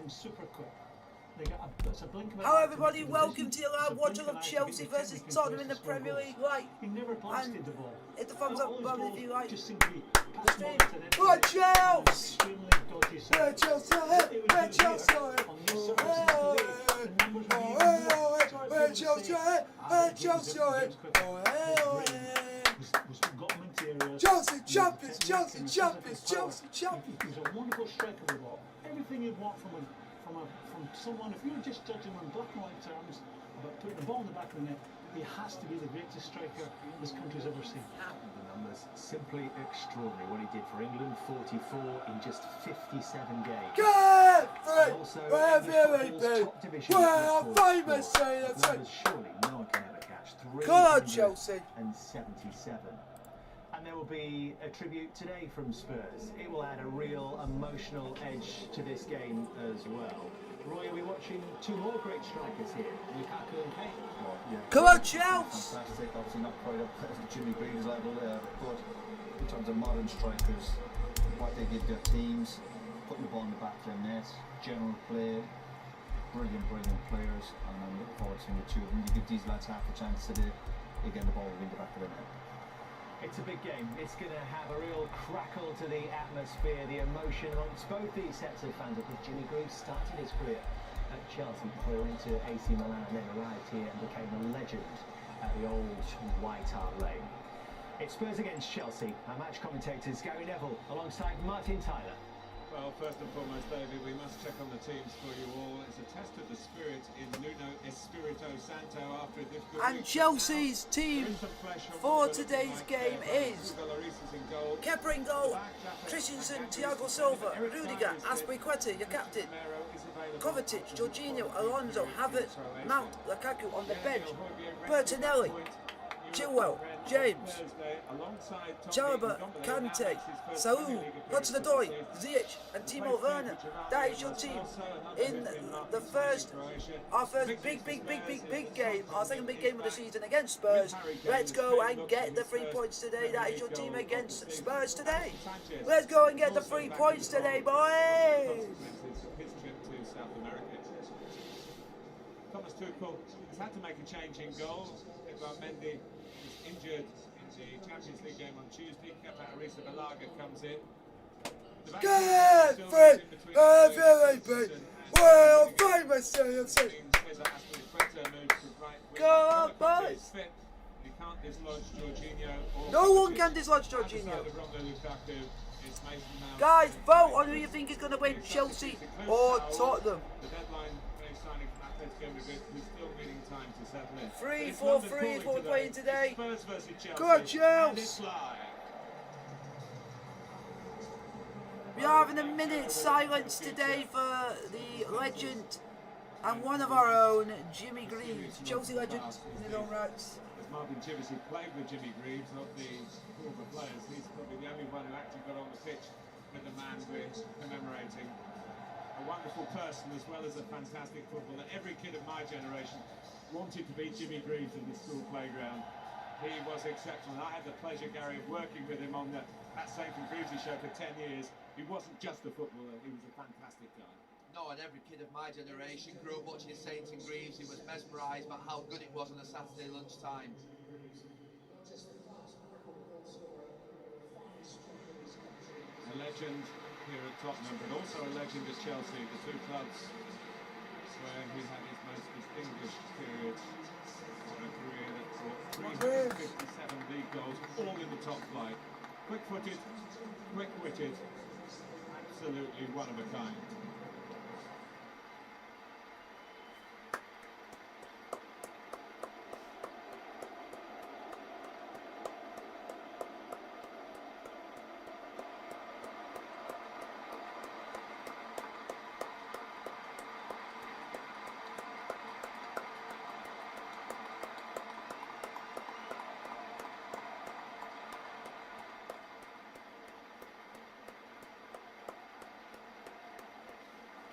them super quick. They got it's a blink of an Hello eye to everybody, make the welcome decision. to your It's a live blink watch of an of eye to Chelsea get the versus technique in Tottenham place in to the score Premier goals. League. Like, He never blasted and the ball. hit the thumbs All up his button goals if you like. just seem to be The pass stream. oriented. Go Chelsea! Extremely dodgy side. Go Chelsea! What they would Go do Chelsea! here, on these surfaces today, the numbers would be even more. So I'd be able to say, Chelsea! He's got him into areas. Chelsea He's champions! technique Chelsea and his champions! physical power. Chelsea champions! He's a wonderful striker of the ball. Everything you'd want from someone. If you were just judging him in black and white terms about putting the ball in the back of the net, he has to be the greatest striker this country's ever seen. The numbers simply extraordinary. What he did for England, 44 in just 57 games. Good! And also English top division. Well, famous numbers surely no one can ever catch. Come on, Chelsea! 377. And there will be a tribute today from Spurs. It will add a real emotional edge to this game as well. Roy, you'll be watching two more great strikers here, Lukaku and Kane. Well, yeah, Come on, Chelsea! fantastic. Obviously not quite up at the Jimmy Green's level there, but in terms of modern strikers, what they give their teams, putting the ball in the back of their net, general play, brilliant players, and I'm looking forward to seeing the two of them. You give these lads half a chance today, again the ball will be in the back of the net. It's a big game. It's going to have a real crackle to the atmosphere, the emotion amongst both these sets of fans. Because Jimmy Greaves started his career at Chelsea before he went to AC Milan and then arrived here and became a legend at the old White Hart Lane. It's Spurs against Chelsea. Our match commentators Gary Neville alongside Martin Tyler. Well, first and foremost, David, we must check on the teams for you all. It's a test of the spirit in Nuno Espirito Santo after a difficult And week. Chelsea's team for today's game is Kepa in goal, Christensen, Thiago Silva, Rudiger, Azpilicueta, your captain, Kovacic, Jorginho, Alonso, Havertz, Mount, Lukaku on the bench, Bertinelli, Chilwell, James, Chalobah, Kante, Saul, Hudson-Odoi, Ziyech and Timo Werner. That is your team in the our first big game, our second big game of the season against Spurs. Let's go and get the 3 points today. That is your team against Spurs today. Let's go and get the 3 points today, boys. Thomas Tuchel has had to make a change in goal. Mendy was injured in the Champions League game on Tuesday. Kepa Arrizabalaga comes in. Well, famous CFC. Go on, boys. He can't dislodge Jorginho. No one can dislodge Jorginho. Guys, vote on who you think is going to win, Chelsea or Tottenham. The deadline signing from Atletico Madrid is still needing time to settle in. 3-4-3 is what we're playing today. Spurs versus Chelsea. Go on, Chelsea. We are having a minute's silence today for the legend and one of our own, Jimmy Greaves, Chelsea legend in his own rights. As Martin Chivesy played with Jimmy Greaves, of the former players, he's probably the only one who actually got on the pitch with the man we're commemorating. A wonderful person as well as a fantastic footballer. Every kid of my generation wanted to be Jimmy Greaves in the school playground. He was exceptional. I had the pleasure, Gary, of working with him on that Saint and Greavesy show for 10 years. He wasn't just a footballer, he was a fantastic guy. No, and every kid of my generation grew up watching Saints and Greaves. He was mesmerised by how good it was on a Saturday lunchtime. A legend here at Tottenham, but also a legend at Chelsea, the two clubs where he had his most distinguished period. A career that brought 357 league goals, all in the top flight. Quick-footed, quick-witted, absolutely one of a kind.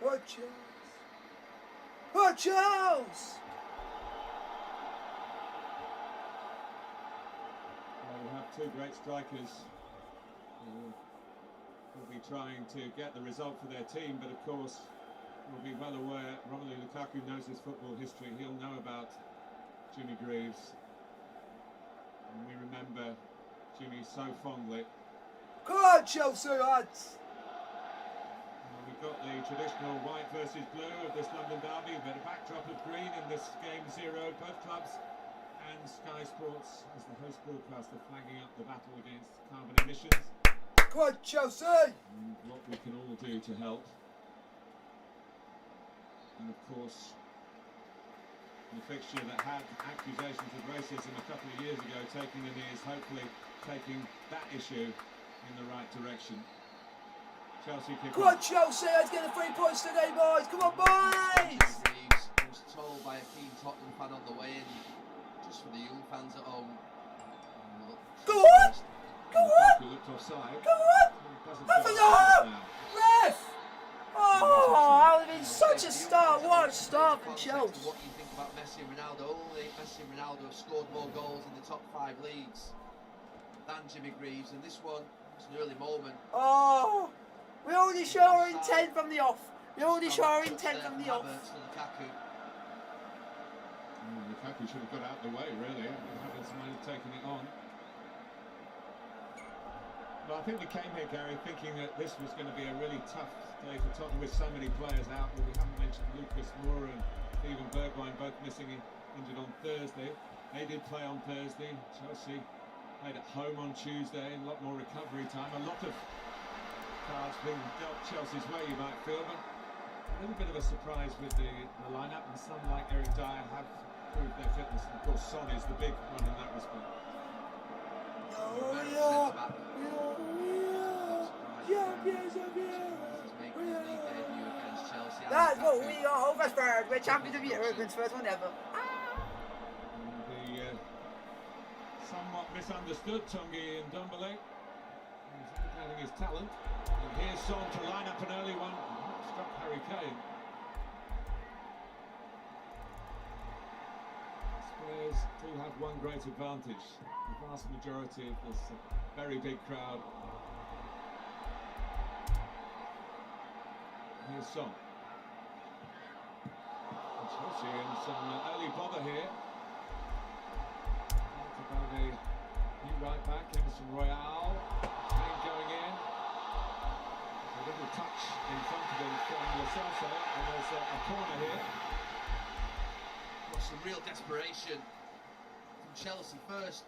Watch out! Watch out! Well, we'll have two great strikers who will be trying to get the result for their team, but of course will be well aware, Romelu Lukaku knows his football history. He'll know about Jimmy Greaves. And we remember Jimmy so fondly. Come on, Chelsea lads! We've got the traditional white versus blue of this London derby, but a backdrop of green in this game 0. Both clubs and Sky Sports, as the host broadcaster, flagging up the battle against carbon emissions. Come on, Chelsea! And what we can all do to help. And of course, the fixture that had accusations of racism a couple of years ago taking the knee is hopefully taking that issue in the right direction. Chelsea kick Come on, Chelsea! Let's get the 3 points today, boys! Come on, boys! Greaves was told by a keen Tottenham fan on the way in, just for the young fans at home. Go on! Go on! He looked offside. Go on! Have a go! Ref! Oh, that would have been such a start. What a start from Chelsea. What you think about Messi and Ronaldo? Only Messi and Ronaldo have scored more goals in the top 5 leagues than Jimmy Greaves, and this one was an early moment. Oh, we already show our intent from the off. We already show our intent from the off. Lukaku should have got out of the way, really. Havertz might have taken it on. But I think we came here, Gary, thinking that this was going to be a really tough day for Tottenham with so many players out. But we haven't mentioned Lucas Moura and Steven Bergwijn both missing injured on Thursday. They did play on Thursday. Chelsea played at home on Tuesday. A lot more recovery time. A lot of cards being dealt Chelsea's way, you might feel, but a little bit of a surprise with the lineup, and some like Eric Dyer have proved their fitness, and of course Son is the big one in that respect. That's what we are, over third. We're champions of Europe, first one ever. And the somewhat misunderstood Tungi and Ndombele, he's indicating his talent. And here's Son to line up an early one. Struck Harry Kane. Spurs do have one great advantage. The vast majority of this very big crowd. Here's Son. And Chelsea in some early bother here. By the new right back, Emerson Royale. Kane going in. A little touch in front of him from Lo Celso, and there's a corner here. Well, some real desperation from Chelsea first.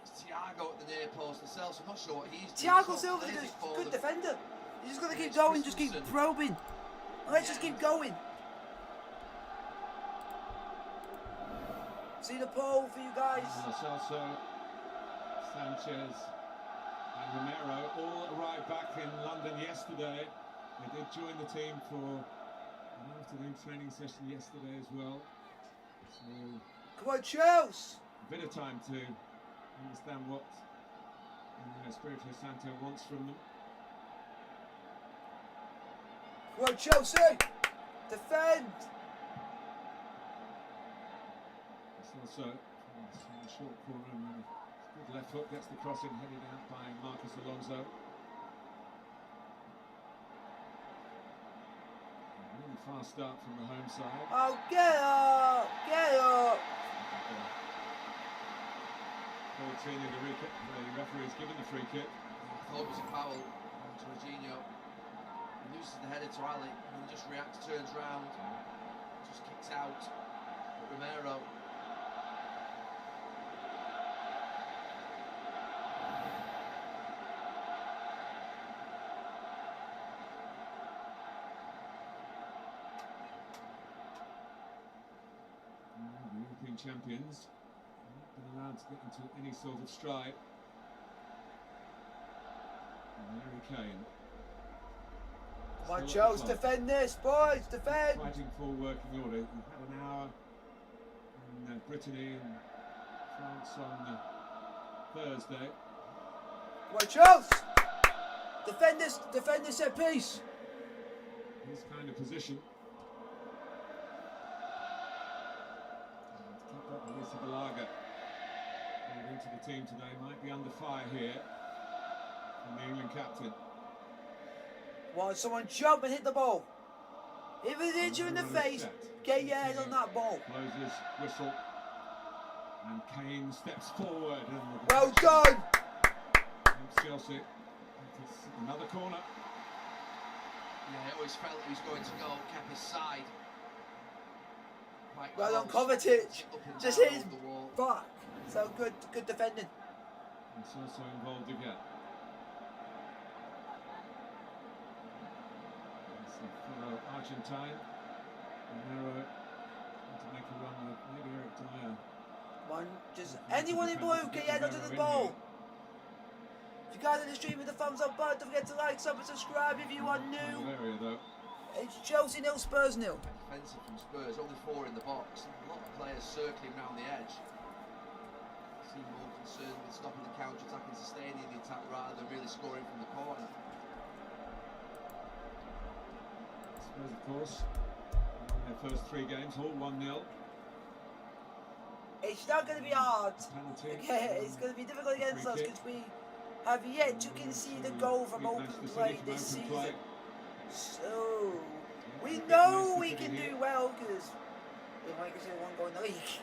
It's Thiago at the near post. Lo Celso, I'm not sure what he's doing. Thiago Silva's a good defender. You just got to keep going, just keep probing. Let's just keep going. See the pole for you guys. Lo Celso, Sanchez and Romero all arrived back in London yesterday. They did join the team for an afternoon training session yesterday as well. So Come on, Chelsea! a bit of time to understand what Espirito Santo wants from them. Come on, Chelsea! Defend! Also, in the short corner, and good left foot gets the crossing headed out by Marcus Alonso. A really fast start from the home side. Oh, get up! Get up! 14 in the kick. The referee's given the free kick. I thought it was a foul on Jorginho. He loses the header to Ali, and he just reacts, turns round, just kicks out. But Romero. The European champions not been allowed to get into any sort of stride. And Harry Kane. Come on, Chelsea, defend this, boys, defend! Fighting for working order. We've had an hour in Brittany and France on Thursday. Come on, Chelsea! Defend this set piece! This kind of position. Keep up with Lisa Balaga. Going into the team today, might be under fire here from the England captain. Why, someone jump and hit the ball. If it hits you in the face, get your head on that ball. Closes, whistle. And Kane steps forward. And Well done! Chelsea. Another corner. Yeah, I always felt he was going to go, kept his side. Quite Well done, close. Kovacic. Up and Just down hit his over the wall. back. So good defending. And it's also involved again. It's the fellow Argentine. Romero to make a run with maybe Eric Dyer. One, just anyone in blue, get your head onto the ball. If you guys are the stream with the thumbs up button, don't forget to like, sub and subscribe if you are new. Area, though. It's Chelsea 0, Spurs 0. Defensive from Spurs, only 4 in the box. A lot of players circling around the edge. Seem more concerned with stopping the counter-attack and sustaining the attack rather than really scoring from the corner. Spurs, of course, won their first 3 games, all 1-0. It's not going to be hard. Penalty. Okay, it's going to be difficult against us because we have yet to concede a goal from open play this season. So, we know we can do well because we might consider 1 goal in the league.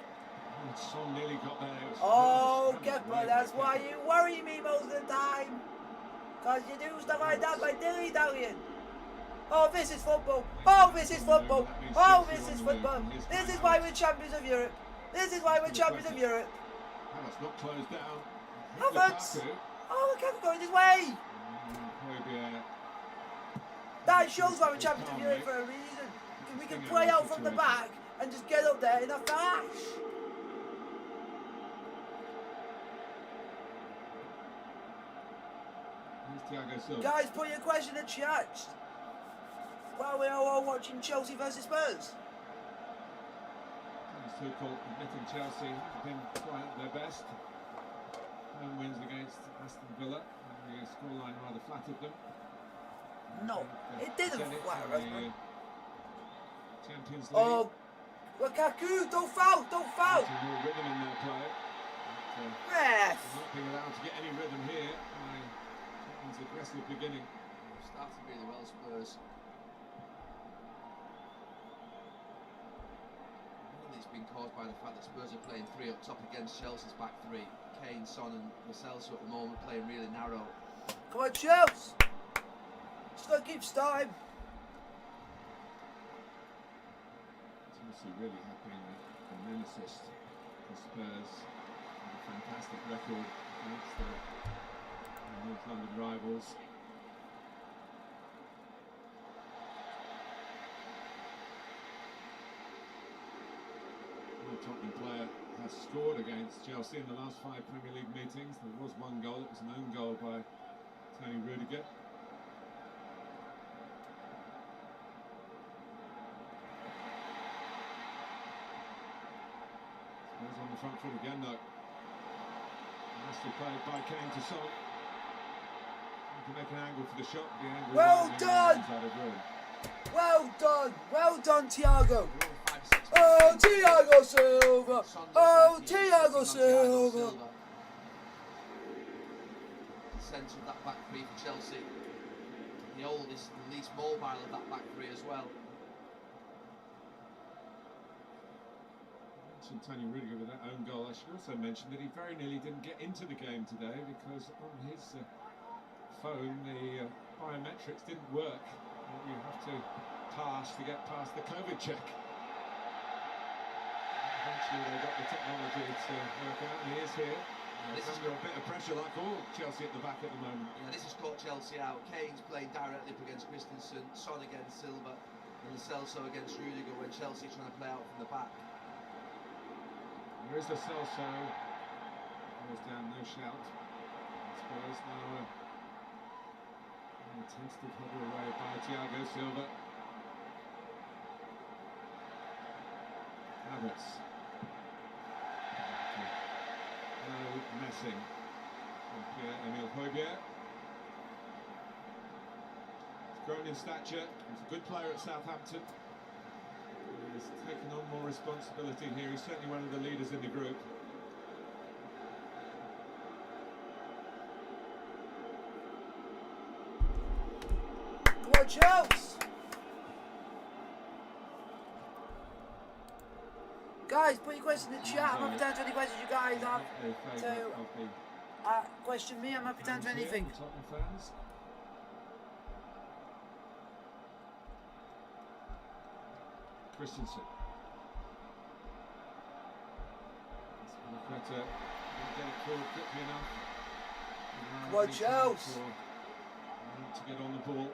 Son nearly got there. Oh, Kepa, that's why you worry me most of the time. Because you do stuff like that by dilly-dallying. Oh, this is football. Oh, this is football. Oh, this is football. This is why we're champions of Europe. This is why we're champions of Europe. Havertz not closed down. Havertz. Oh, look, going his way. That shows why we're champions of Europe for a reason. Because we can play out from the back and just get up there in a flash. Guys, put your question in the chat while we are all watching Chelsea versus Spurs. So-called admitting Chelsea have been quite at their best. Home wins against Aston Villa, and the scoreline rather flattered them. No, it didn't flatter us, man. Champions League. Oh, Lukaku, don't foul, don't foul. More rhythm in their play. Ref. Not being allowed to get any rhythm here. Tottenham's aggressive beginning. Started really well, Spurs. It's been caused by the fact that Spurs are playing 3 up top against Chelsea's back 3. Kane, Son and Lo Celso at the moment playing really narrow. Come on, Chelsea! Still keeps time. Chelsea really happy with the nemesis for Spurs. A fantastic record against the North London rivals. Tottenham player has scored against Chelsea in the last 5 Premier League meetings. There was 1 goal, it was an own goal by Tony Rudiger. Spurs on the front foot again though. Nicely played by Kane to Son. To make an angle for the shot, the angle well done! Well done, Thiago! Oh, Thiago Silva! Oh, Thiago Silva! The centre of that back 3 for Chelsea. The oldest and least mobile of that back 3 as well. I mentioned Tony Rudiger with that own goal. I should also mention that he very nearly didn't get into the game today because on his phone the biometrics didn't work. You have to pass to get past the COVID check. Eventually they got the technology to work out, and he is here. This is under a bit of pressure like all Chelsea at the back at the moment. Yeah, this has caught Chelsea out. Kane's playing directly up against Christensen, Son against Silva, and Lo Celso against Rudiger when Chelsea trying to play out from the back. There is Lo Celso. Goes down, no shout. Spurs now a tentative header away by Thiago Silva. Havertz. No messing from Pierre-Emile Højbjerg. He's grown in stature, he's a good player at Southampton. He's taken on more responsibility here, he's certainly one of the leaders in the group. Come on, Chelsea! Guys, put your question in the chat. I'm happy to answer any questions you guys have to question me. I'm happy to answer anything. Tottenham fans. Christensen. Better get it forward quickly enough. Watch out! To get on the ball.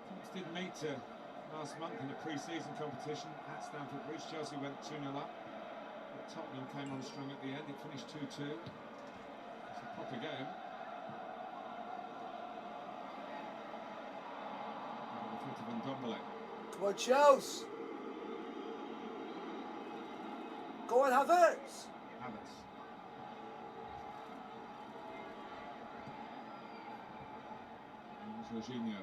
Things did meet last month in the pre-season competition at Stamford Bridge. Chelsea went 2-0 up. But Tottenham came on strong at the end. It finished 2-2. It's a proper game. In front of Ndombele. Watch out! Go on, Havertz! Havertz. Jorginho.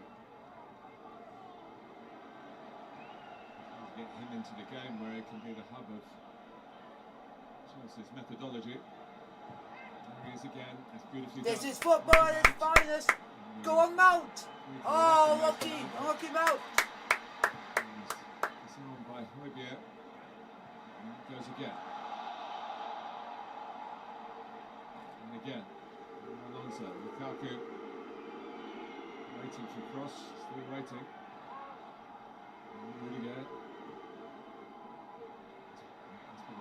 Get him into the game where he can be the hub of Chelsea's methodology. There he is again. That's beautifully done. This is football at its finest. Go on, Mount! Oh, lucky Mount! It's on by Højbjerg. Goes again. And again. Alonso, Lukaku. Waiting for cross, still waiting. Rudiger.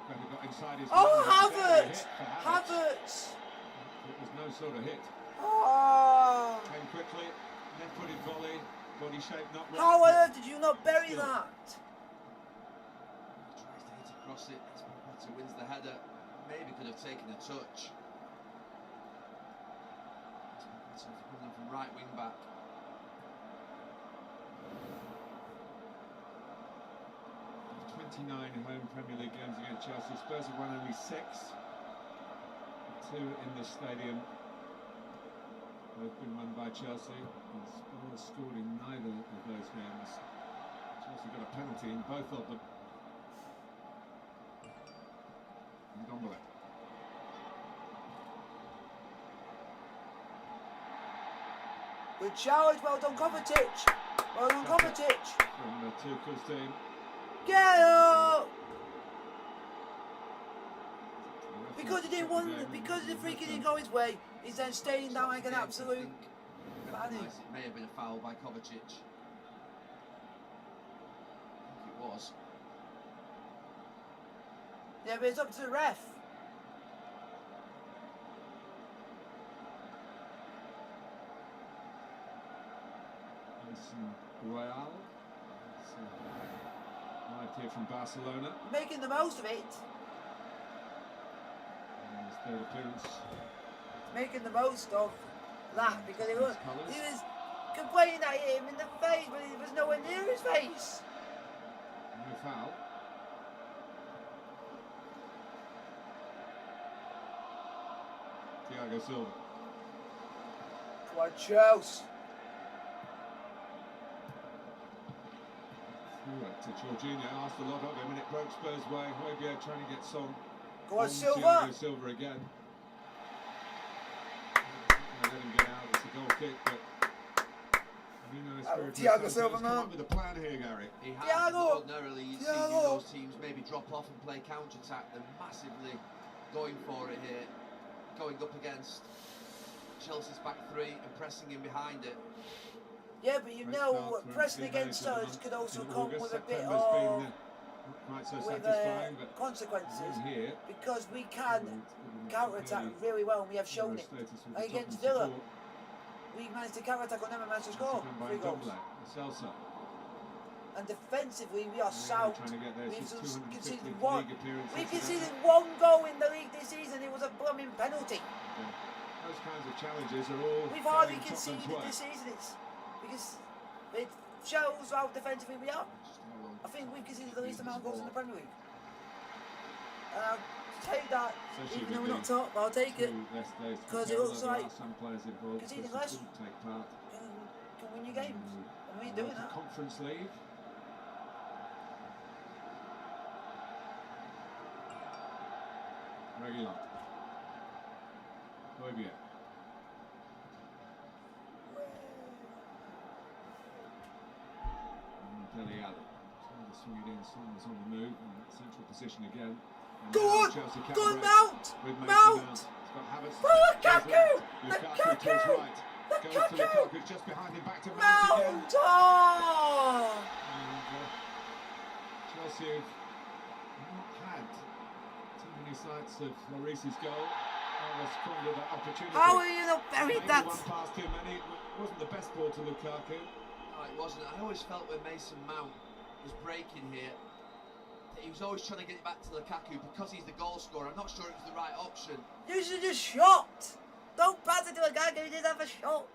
Got inside his Havertz! Havertz! It was no sort of hit. Oh! Came quickly, left-footed volley, body shape not right. How on earth did you not bury that? Tries to hit across it. Potter wins the header. Maybe could have taken a touch. Coming from right wing back. 29 home Premier League games against Chelsea. Spurs have won only 6. 2 in this stadium. They've been won by Chelsea. And Spurs scored in neither of those games. Chelsea got a penalty in both of them. Ndombele. Good challenge, well done Kovacic! Well done Kovacic! From Tuchel's team. Get up! Because he didn't want, because the free kick didn't go his way, he's then staying down like an absolute fanny. It may have been a foul by Kovacic. I think it was. Yeah, but it's up to the ref. Royal. Arrived here from Barcelona. Making the most of it. And his third appearance. Making the most of that because he was complaining at him in the face, but he was nowhere near his face. No foul. Thiago Silva. Watch out. To Jorginho, asked a lot of him and it broke Spurs' way. Højbjerg trying to get some. Go on, Silva. Thiago Silva again. They let him get out. It's a goal kick, but Thiago Silva, come up with a plan here, Gary. He has. Thiago. Ordinarily, you've seen those teams maybe drop off and play counter-attack. They're massively going for it here, going up against Chelsea's back three and pressing in behind it. Yeah, but you know, pressing against us could also come with a bit of consequences because we can counter-attack really well and we have shown it. Like against Villa, we managed to counter-attack on them and managed to score 3 goals. And defensively, we are sound. We've conceded one. We've conceded 1 goal in the league this season. It was a blooming penalty. Those kinds of challenges are all. We've hardly conceded this season. It's because it shows how defensively we are. I think we've conceded the least amount of goals in the Premier League. And I'll take that, even though we're not top, I'll take it. Because it looks like conceding less can win you games. And we ain't doing that. Conference League. Regular. Højbjerg. Dele Alli. Swing it in, Son's on the move, in that central position again. And Go now on! Chelsea Go on, counter-break Mount! with Mason Mount! He's got Havertz. Oh, Lukaku! Lukaku to his Lukaku! right. Goes to Lukaku! Lukaku, just behind him, back to Mount again. Mount! Oh! And Chelsea have not had too many sights of Lloris's goal. They squandered that opportunity. How are you not buried Maybe that? one pass too many. It wasn't the best ball to Lukaku. No, it wasn't. I always felt when Mason Mount was breaking here, that he was always trying to get it back to Lukaku because he's the goal scorer. I'm not sure it was the right option. You should just shot! Don't pass it to Lukaku, you didn't have a shot!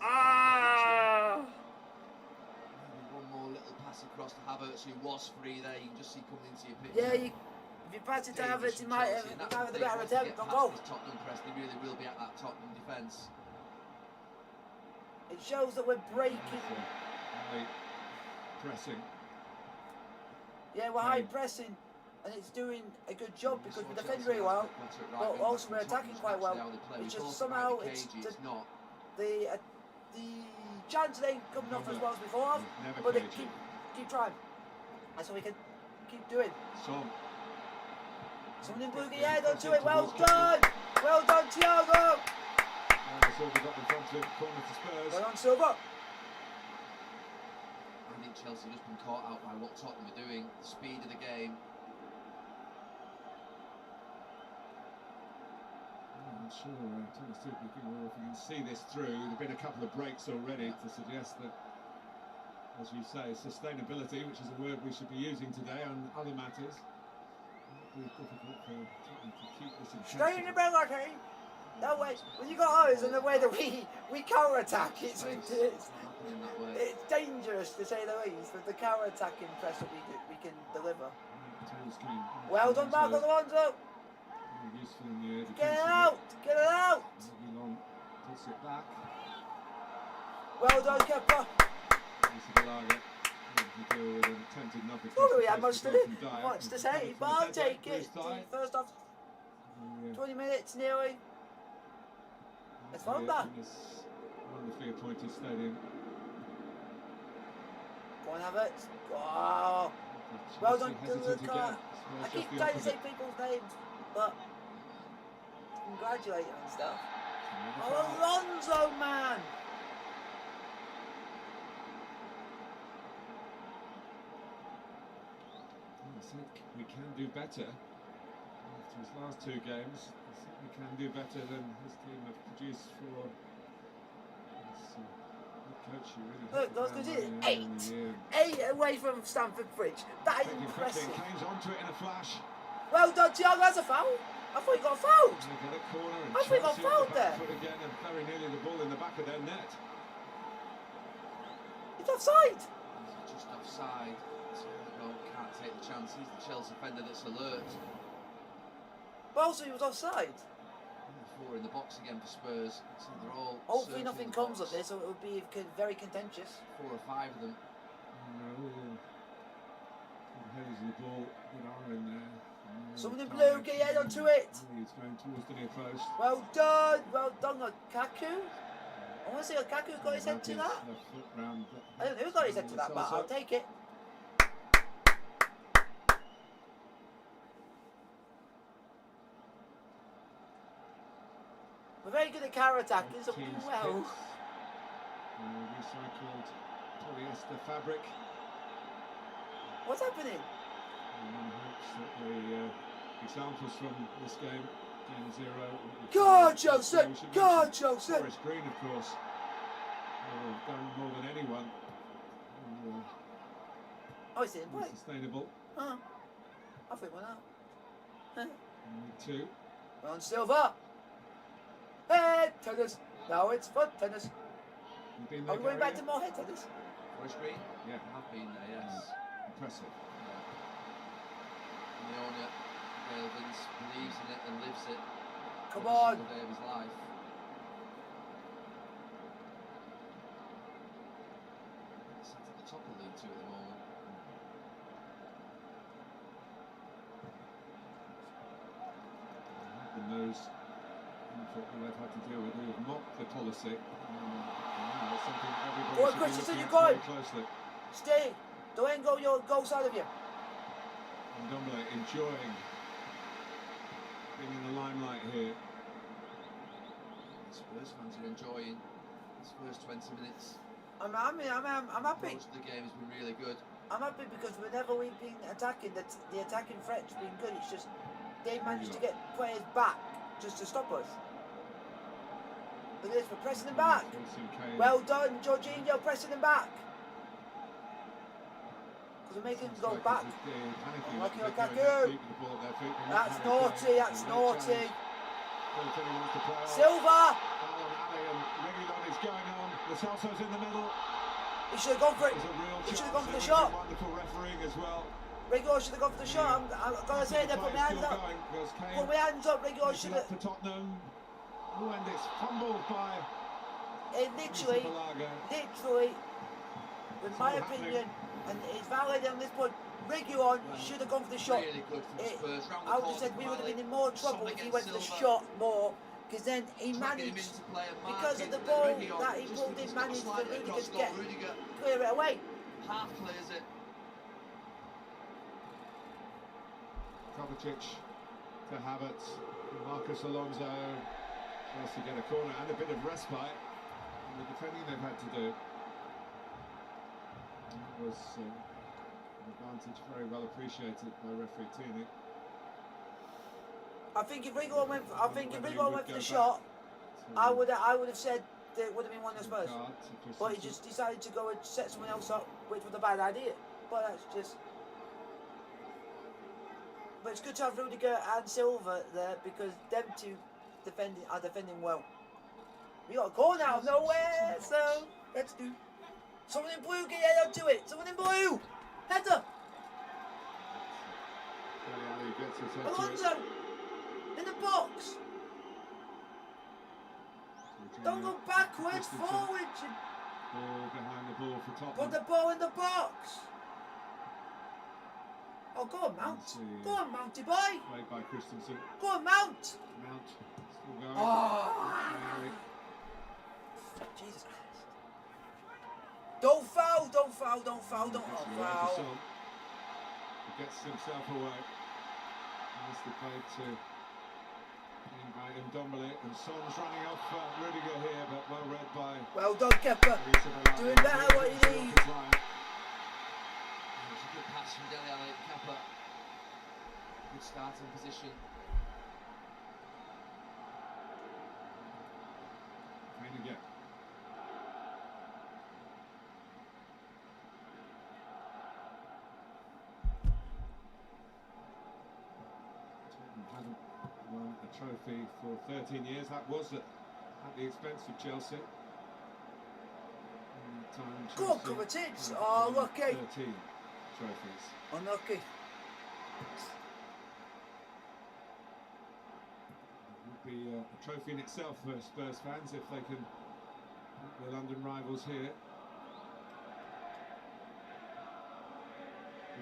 Ah! Maybe one more little pass across to Havertz, who was free there. You can just see coming into your pitch. Yeah, if you pass it to Havertz, you might have a better attempt on goal. This Tottenham press, they really will be at that Tottenham defence. It shows that we're breaking. High pressing. Yeah, we're high pressing, and it's doing a good job because we defend very well, but also we're attacking quite well. It's just somehow it's the chance ain't coming off as well as before, but they keep trying. That's what we can keep doing. Someone in blue, yeah, don't do it. Well done, Thiago. Silva got in front of him, corner to Spurs. Well on, Silva. I think Chelsea have just been caught out by what Tottenham are doing, the speed of the game. I'm not sure, Thomas Tuchel, if you can see this through. There have been a couple of breaks already to suggest that, as you say, sustainability, which is a word we should be using today on other matters, it will be difficult for Tottenham to keep this in check. Stay in the middle, okay? No way. When you got ours and the way that we counter attack, it's dangerous to say the least. With the counter attacking press that we can deliver. Well done, Marcos Alonso. Get it out! Get it out! Puts it back. Well done, Kepa. Probably we had much to say, but I'll take it. First off, 20 minutes nearly. It's fun, that. Wonderfully appointed stadium. Go on, Havertz. Oh. Well done, Lukaku. I keep trying to say people's names, but congratulate them and stuff. Oh, Alonso, man! I think we can do better. After his last two games, I think we can do better than his team have produced for this coach. Look, those guys did 8 away from Stamford Bridge. That is impressive. Kane's onto it in a flash. Well done, Thiago. That's a foul. I thought he got fouled. I think he got fouled there. Again, and very nearly the ball in the back of their net. It's offside. He's just offside. So can't take the chance. He's the Chelsea defender that's alert. But also he was offside. 4 in the box again for Spurs. So they're all hopefully nothing comes of this, so it would be very contentious. 4 or 5 of them. Headers of the ball that are in there. Someone in blue, get your head onto it. He's going towards the near post. Well done, Lukaku. I want to see Lukaku got his head to that. I don't know who got his head to that, but I'll take it. We're very good at counter attacking, so well. Recycled polyester fabric. What's happening? One hopes that the examples from this game, game 0. God, Joseph! God, Joseph! Forest Green, of course, have done more than anyone. Oh, it's in play. Sustainable. I think we're out. 2. We're on Silva. Head tennis. Now it's foot tennis. Are we going back to more head tennis? Forest Green? Yeah. I've been there, yes. Impressive. And the owner, Galvins, believes in it and lives it. Come on. Every single day of his life. Sat at the top of League 2 at the moment. And those that they've had to deal with who have mocked the policy. It's something everybody Go on, should Christensen, be you looking got at it. very closely. Stay. Don't let him go your goal side of you. And Ndombele enjoying being in the limelight here. Spurs fans are enjoying this first 20 minutes. I'm happy. Approach to the game has been really good. I'm happy because whenever we've been attacking, the attacking threat's been good. It's just they managed to get players back just to stop us. Look at this, we're pressing them back. Well done, Jorginho, pressing them back. Because we're making them go back. Lucky Lukaku. That's naughty, that's naughty. Silva. Is going on. Lo Celso's in the middle. He should have gone for it. He should have gone for the shot. Wonderful refereeing as well. Regular should have gone for the shot. I'm gonna say that. Put my hands up. Put my hands up. Regular should have. For Tottenham. Oh, and it's fumbled by. It literally, in my opinion, and it's valid on this point. Regular should have gone for the shot. Really good from Spurs. I would have said we would have been in more trouble if he went for the shot more. Because then he managed, because of the ball that he pulled in, managed for Rudiger to clear it away. Half clears it. Kovacic to Havertz, Marcus Alonso. Chelsea get a corner and a bit of respite in the defending they've had to do. That was an advantage very well appreciated by referee Tierney. I think if Rigo went for the shot, I would have said that it would have been one of Spurs. But he just decided to go and set someone else up, which was a bad idea. But that's just. But it's good to have Rudiger and Silva there because them two are defending well. We got a goal out of nowhere, so let's do. Someone in blue, get head up to it. Someone in blue, header. Alonso. In the box! Don't go backwards, forwards! Ball behind the ball for Tottenham. Put the ball in the box! Oh, go on, Mount. Go on, Mounty boy! Played by Christensen. Go on, Mount! Mount still going. Oh! Jesus Christ. Don't foul, don't foul, don't foul, don't foul. He gets himself away. Nicely played to by Ndombele, and Son's running off Rudiger here, but well read by. Well done, Kepa. Doing better what you need. It's a good pass from Dele Alli. Kepa. Good starting position. Playing again. Hasn't won a trophy for 13 years. That was at the expense of Chelsea. Go on, Kovacic. Oh, lucky. 13 trophies. Unlucky. It would be a trophy in itself for Spurs fans if they can beat their London rivals here.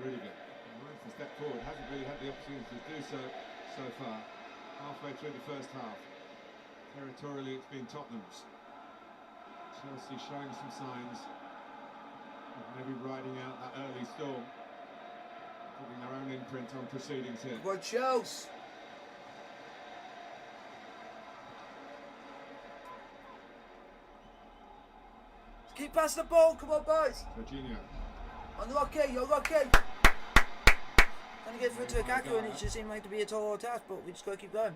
Really good. A step forward. Hasn't really had the opportunity to do so far. Halfway through the first half. Territorially, it's been Tottenham's. Chelsea showing some signs of maybe riding out that early storm, putting their own imprint on proceedings here. Good Chelsea. Keep passing the ball, come on boys. Jorginho. Unlucky, you're lucky. Trying to get through to Lukaku and it just seemed like to be a tall task, but we just got to keep going.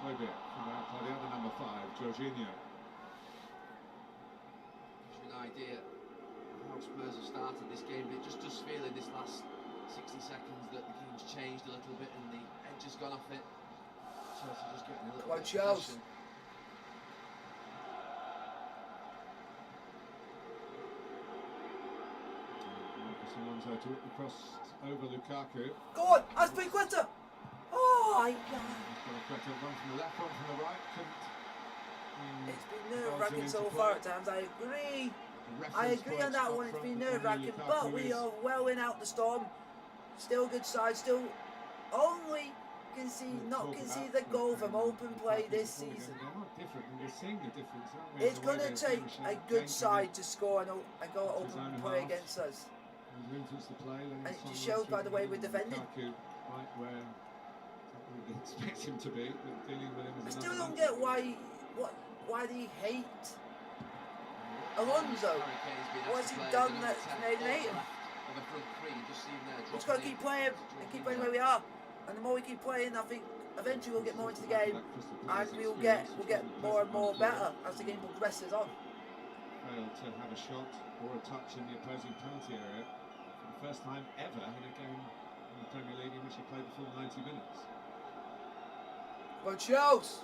By the other number 5, Jorginho. Gives you an idea of how Spurs have started this game, but it just does feel in this last 60 seconds that the game's changed a little bit and the edge has gone off it. Chelsea just getting a little bit of possession. Alonso to whip the cross over Lukaku. Go on, Azpilicueta! Oh, He's got a quicker one from the left, one from the right. It's been nerve-wracking so far at times, I agree. I agree on that one, it's been nerve-wracking, but we are well in out the storm. Still good side, still only not concede the goal from open play this season. They're not different, and we're seeing the difference, aren't we? It's going to take a good side to score and go open play against us. And it just shows by the way we're defending. Right where we expect him to be, but dealing with him I is still another don't get why they hate Alonso. What's he done that's made him hate him? We've just got to keep playing where we are, and the more we keep playing, I think eventually we'll get more into the game, and we'll get more and more better as the game progresses on. Failed to have a shot or a touch in the opposing penalty area for the first time ever in a game in the Premier League in which he played the full 90 minutes. But Charles,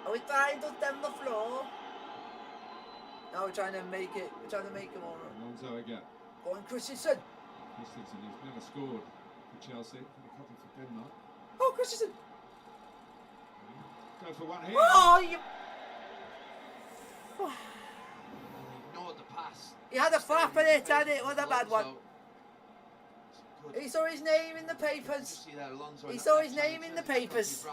are we trying to stem the floor? Now we're trying to make it. We're trying to make him all right. Alonso again. Go on, Christensen. Christensen, who's never scored for Chelsea, a couple for Denmark. Oh, Christensen. Go for one here. Oh, you. Ignored the pass. He had a flap in it, had it? It was a bad one. He saw his name in the papers. He saw his name in the papers.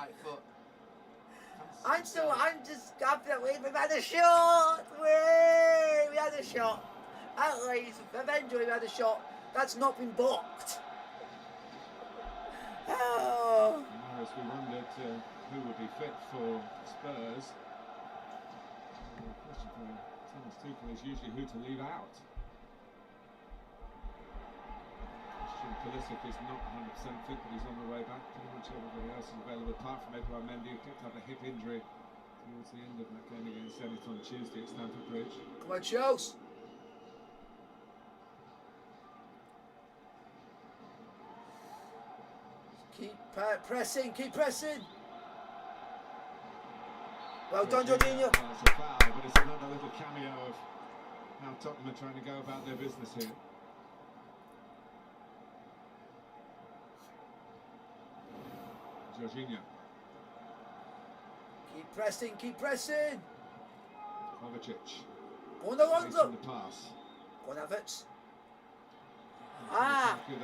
I'm just happy that we've had a shot. We had a shot. At least, eventually we had a shot. That's not been blocked. Oh. As we wondered who would be fit for Spurs. The question for Thomas Tuchel is usually who to leave out. Christian Pulisic is not 100% fit, but he's on the way back. Pretty much everybody else is available, apart from Edouard Mendy, who picked up a hip injury towards the end of that game against Zenit on Tuesday at Stamford Bridge. Come on, Charles. Keep pressing, keep pressing. Well done, Jorginho. It's a foul, but it's another little cameo of how Tottenham are trying to go about their business here. Jorginho. Keep pressing, keep pressing. Kovacic. Go on, Alonso. The pass. Go on, Havertz. Ah. Really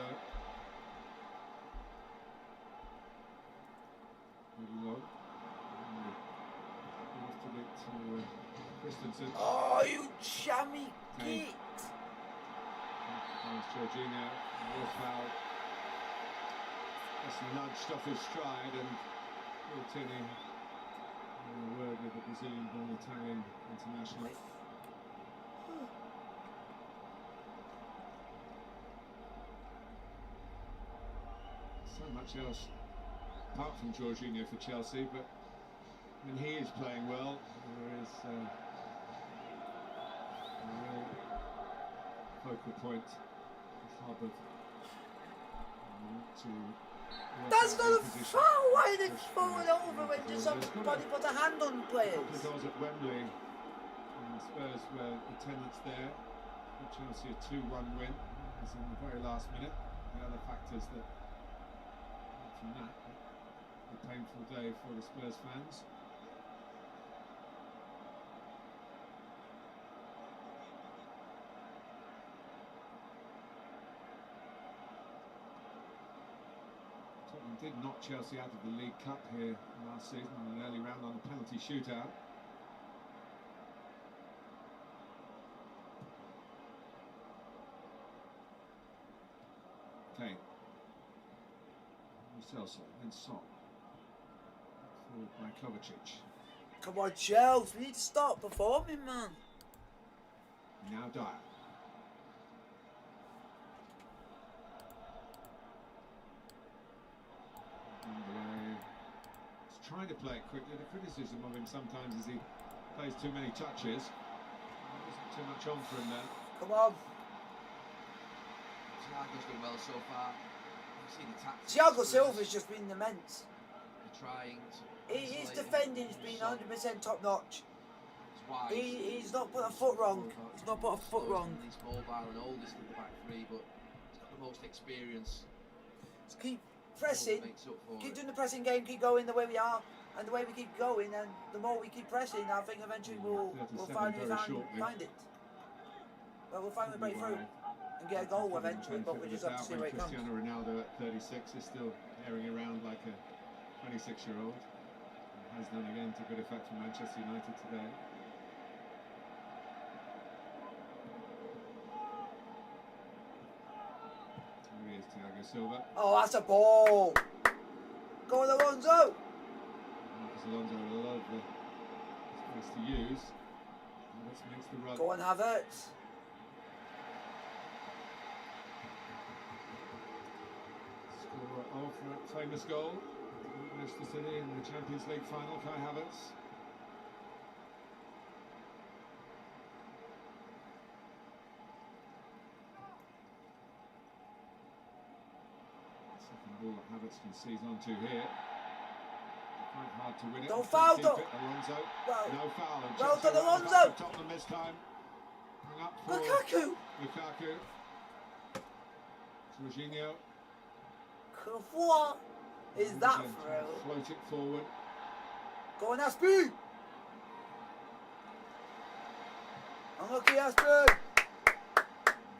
low. Lifted it to Christensen. Oh, you chammy git. There's Jorginho. Was foul. Just nudged off his stride, and Tini a word with the Brazilian-born Italian international. So much else apart from Jorginho for Chelsea, but I mean, he is playing well. There is a real focal point, this hub of to. That's not a foul! Why did they fall over when just somebody put a hand on players? A couple of goals at Wembley. Spurs were attendance there. Chelsea a 2-1 win. It was in the very last minute. The other factors that from that, a painful day for the Spurs fans. Tottenham did knock Chelsea out of the League Cup here last season in an early round on a penalty shootout. Okay. Celso, then Son. Forward by Kovacic. Come on, Chelsea, we need to start performing, man. Now Dyer. He's trying to play it quickly. The criticism of him sometimes is he plays too many touches. There wasn't too much on for him there. Come on. Thiago's done well so far. Thiago Silva's just been immense. Trying to his defending's been 100% top notch. He's not put a foot wrong. He's not put a foot wrong. He's mobile and oldest in the back three, but he's got the most experience. Just keep pressing. Keep doing the pressing game. Keep going the way we are, and the way we keep going, and the more we keep pressing, I think eventually we'll finally find it. Well, we'll finally break through and get a goal eventually, but we just have to see where it comes. Cristiano Ronaldo at 36 is still herring around like a 26-year-old. Has done again to good effect for Manchester United today. Here he is, Thiago Silva. Oh, that's a ball! Go on, Alonso! Marcus Alonso with a lot of space to use. Havertz makes the run. Go on, Havertz! Scorer of that famous goal. Manchester City in the Champions League final, Kai Havertz. Second ball that Havertz can seize onto here. Quite hard to win it. Don't foul, Alonso. No foul. And Well Chelsea done, right Alonso. back to Tottenham this time. Hung up for Lukaku! Lukaku. Jorginho. What is that And throw? float it forward. Go on, Aspie! Unlucky, Aspie!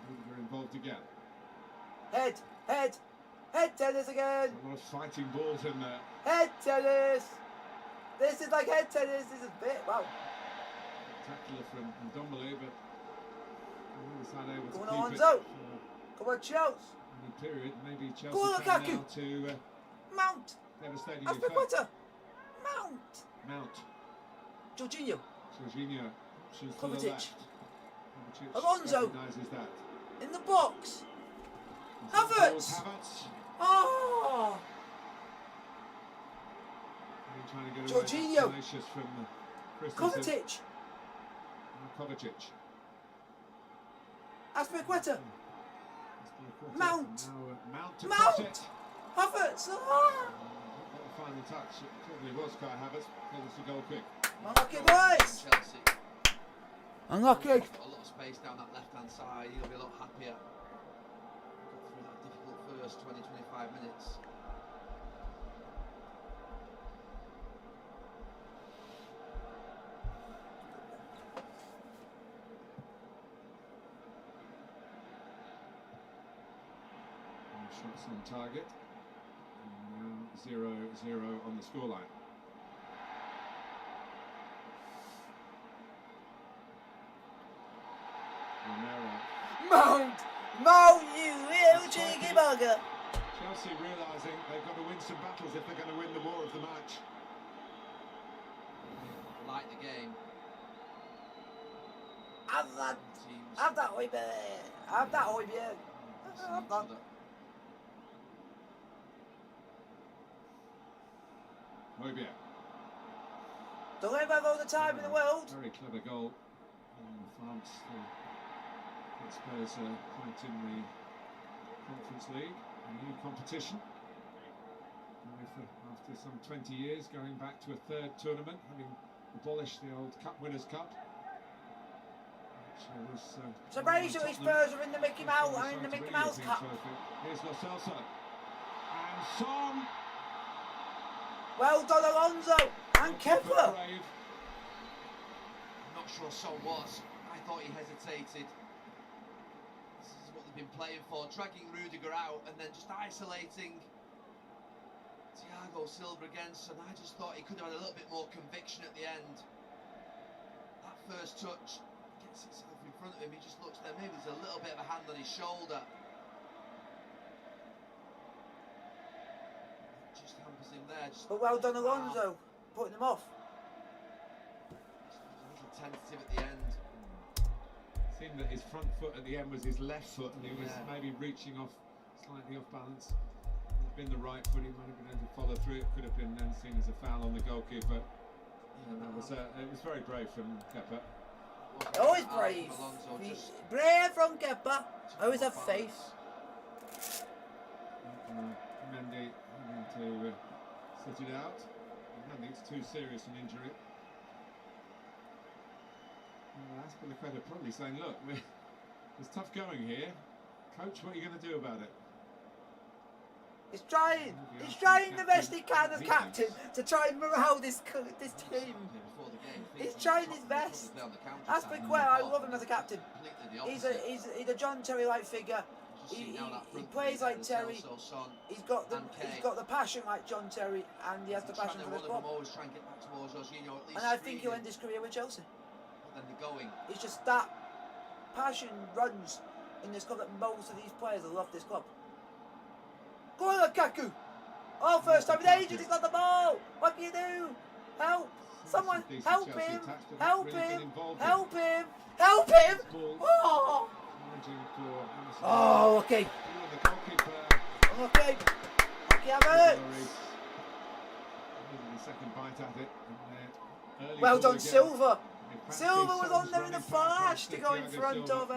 Rudiger involved again. Head tennis again! A lot of fighting balls in there. Head tennis! This is like head tennis, this is bit, wow. Spectacular from Ndombele, but he was not able to Go on, keep Alonso. it for Come on, Chelsea! any period. Maybe Chelsea Go on, can Lukaku. now to Mount! devastating Aspie effect. Quetta! Mount! Mount. Jorginho! Jorginho. Options to the Kovacic. left. Kovacic Alonso. recognises that. In the box! He's Havertz. on Havertz. Oh! Really trying to get Jorginho. away tenacious from Christensen. Kovacic! Now Kovacic. Aspie Quetta! Now, Mount. Mount to Mount. cross it. Havertz! Ah! Got the final touch. It probably was Kai Havertz. Pulled us a goal quick. Unlucky, boys! Chelsea. Unlucky! A lot of space down that left-hand side. He'll be a lot happier. Got through that difficult first 20-25 minutes. Shots on target. And now 0-0 on the scoreline. Romero. Mount! Mount, you little cheeky bugger! Chelsea realising they've got to win some battles if they're going to win the war of the match. Like the game. Have that! Teams Have that, Hoiberg! Have that, Hoiberg! facing Have each that. other. Hojbjerg. Don't let him have all the time in the world! Very clever goal. France get Spurs a point in the Conference League, a new competition. After some 20 years, going back to a third tournament, having abolished the old Cup Winners' Cup. Which was, So basically Spurs are in the Mickey Mouse, Cup. Here's Lo Celso. And Son. Well done, Alonso! And Kepler! Brave. I'm not sure Son was. I thought he hesitated. This is what they've been playing for, dragging Rudiger out and then just isolating Thiago Silva against, and I just thought he could have had a little bit more conviction at the end. That first touch gets itself in front of him, he just looks there, maybe there's a little bit of a hand on his shoulder. Just hampers him there. Just, But well done, Alonso, putting him off. Just a little tentative at the end. Seemed that his front foot at the end was his left foot, and he was maybe reaching off, slightly off balance. Not been the right foot, he might have been able to follow through. It could have been then seen as a foul on the goalkeeper. It was very brave from Kepa. Always brave. Brave from Kepa. Always have faith. Mendy having to sit it out. I don't think it's too serious an injury. Aspilicueta probably saying, look, it's tough going here. Coach, what are you going to do about it? He's trying the best he can as captain to try and morale this team. Before the game. He's trying his best. Azpilicueta, I love him as a captain. He's a John Terry-like figure. He plays like Terry. He's got the passion like John Terry, and he has the passion for the club. And I think he'll end his career with Chelsea. It's just that passion runs in this club that most of these players love this club. Go on, Lukaku! Oh, first time in ages, he's got the ball! What can you do? Help! Someone help him! Help him! Help him! Help him! Oh! Oh, okay. Okay. Okay, Havertz. Well done, Silva. Silva was on there in a flash to go in front of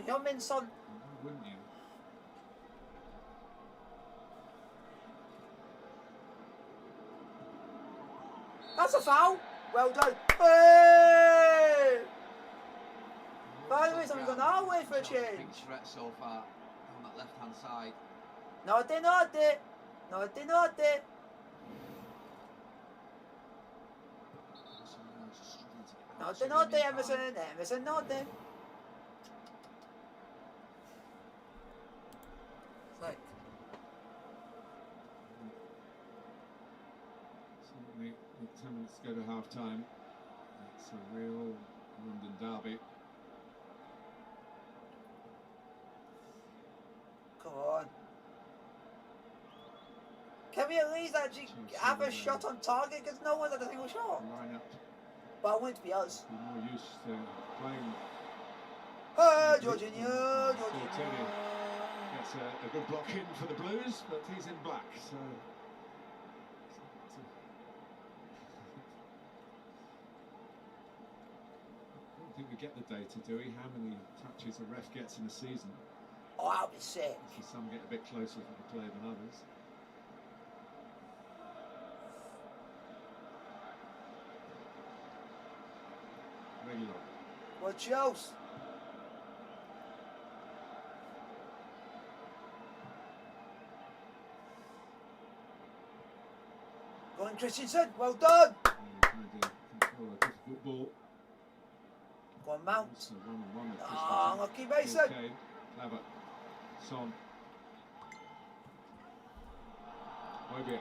Yominson. Wouldn't you? That's a foul. Well done. Hey! Finally, someone's gone our way for a change. Big threat so far on that left-hand side. Note. Note, Emerson, note. Like. Certainly, with 10 minutes to go to half-time, it's a real London derby. Come on. Can we at least actually have a shot on target? Because no one's had a single shot. Line up. But I want it to be us. Be more used to playing. Oh, Jorginho. Gets a good block in for the Blues, but he's in black, so. I don't think we get the data, do we? How many touches a ref gets in a season? Oh, I'll be sick. So some get a bit closer to the play than others. Regular. Watch else. Go on, Christensen. Well done. Trying to control a difficult ball. Go on, Mount. It's a one-on-one with Ah, Christensen. lucky Mason. Okay, clever. Son. Oibia.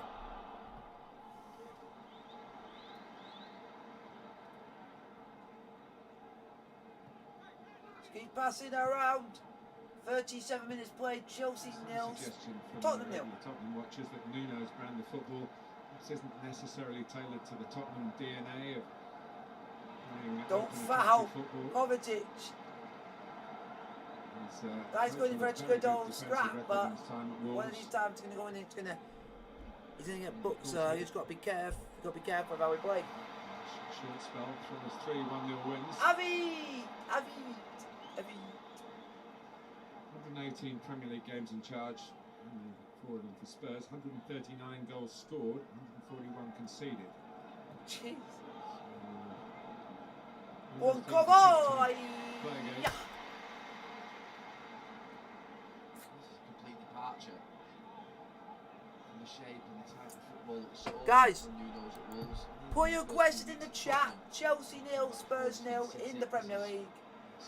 Keep passing around. 37 minutes played. Chelsea nil. Suggestion from Tottenham the nil. Tottenham watchers that Nuno's brand of football this isn't necessarily tailored to the Tottenham DNA of playing Don't open foul. attacking football. Kovacic. That's going for a good old scrap, but one of these times it's going to go in and he's going to get booked, so you just got to be careful. You've got to be careful of how we play. Short spell from his 3 1-0 wins. Avi. 118 Premier League games in charge, 4 of them for Spurs, 139 goals scored, 141 conceded. Jeez. So, One cover! This is a complete departure from the shape and the type of football that we saw Guys, from Nuno's at Wolves. put your question in the chat. Chelsea nil, Spurs nil in the Premier League.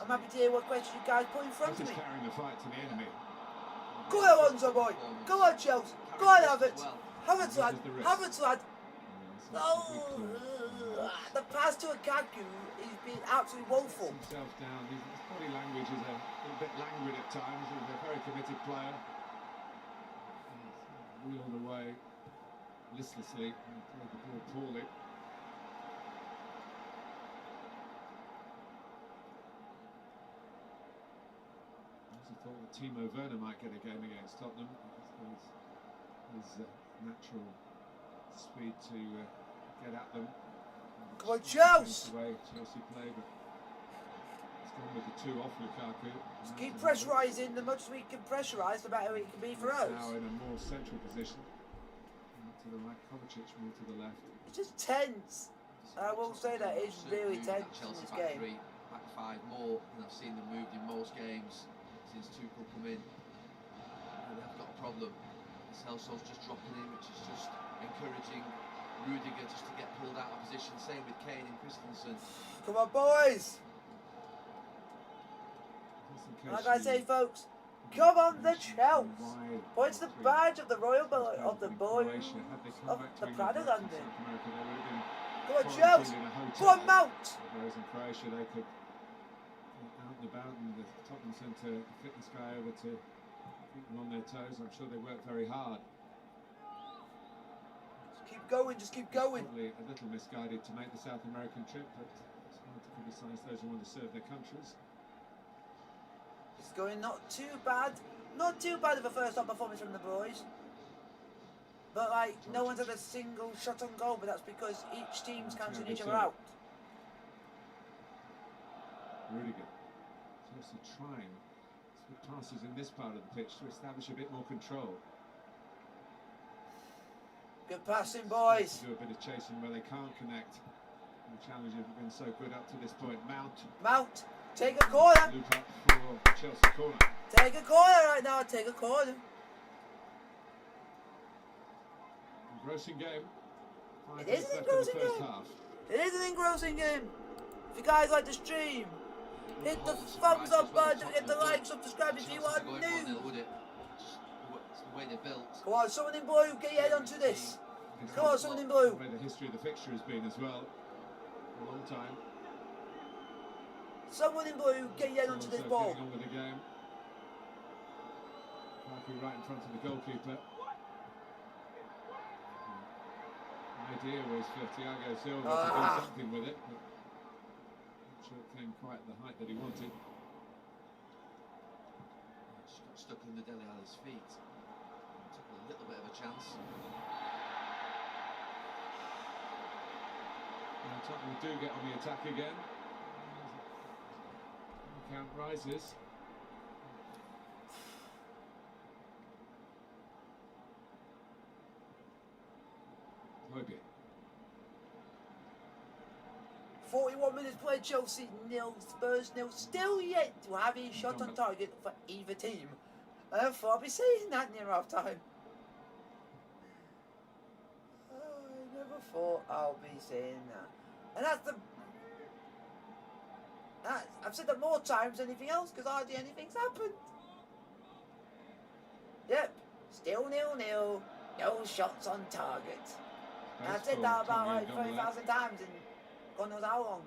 I'm happy to hear what questions you guys put in front of This me. is carrying the fight to the enemy. Go on, Alonso boy. Go on, Chelsea. Go on, Havertz. Havertz lad. Havertz lad. Oh, the pass to Lukaku is being absolutely woeful. Himself down. His body language is a little bit languid at times. He's a very committed player. He's wheeled away listlessly and played the ball poorly. I thought that Timo Werner might get a game against Tottenham. His natural speed to get at them. Come on, Chelsea! Chelsea play, but it's gone with the 2 off Lukaku. Just keep pressurising. The much we can pressurise, the better it can be for us. Now in a more central position. To the right, Kovacic more to the left. It's just tense. I will say that it's really tense in this game. Back 5 more than I've seen them moved in most games since Tuchel come in. They've got a problem. Celso's just dropping in, which is just encouraging Rudiger just to get pulled out of position. Same with Kane and Christensen. Come on, boys! Like I say, folks, come on the Chelsea! Points the badge of the royal of the boy of the Prada London. Come on, Chelsea! Come on, Mount! Whereas in Croatia they could out and about, and the Tottenham centre fitness guy over to keep them on their toes. I'm sure they work very hard. Just keep going, just keep going. Probably a little misguided to make the South American trip, but it's hard to criticise those who want to serve their countries. It's going not too bad. Not too bad of a first half performance from the boys. But like, no one's had a single shot on goal, but that's because each team's cancelling each other out. Rudiger. Chelsea trying with passes in this part of the pitch to establish a bit more control. Good passing, boys. Do a bit of chasing where they can't connect. The challenges have been so good up to this point. Mount, take a corner. Loop up for Chelsea corner. Take a corner right now. Take a corner. Engrossing game. It is an engrossing game. It is an engrossing game. If you guys like the stream, hit the thumbs up button, hit the like, subscribe if you are new. The way they're built. Come on, someone in blue, get your head onto this. Come on, someone in blue. The way the history of the fixture has been as well. A long time. Someone in blue, get your head onto this ball. Getting on with the game. Parky right in front of the goalkeeper. The idea was for Thiago Silva to do something with it, but I'm sure it came quite the height that he wanted. Just got stuck in the Dele Alli's feet. Took a little bit of a chance. And Tottenham do get on the attack again. The count rises. Hobie. 41 minutes played, Chelsea 0, Spurs 0. Still yet to have a shot on target for either team. I thought I'd be saying that near half time. I never thought I'll be saying that. And that's the... I've said that more times than anything else because hardly anything's happened. Yep, still 0-0. No shots on target. And I've said that about like 30,000 times in God knows how long.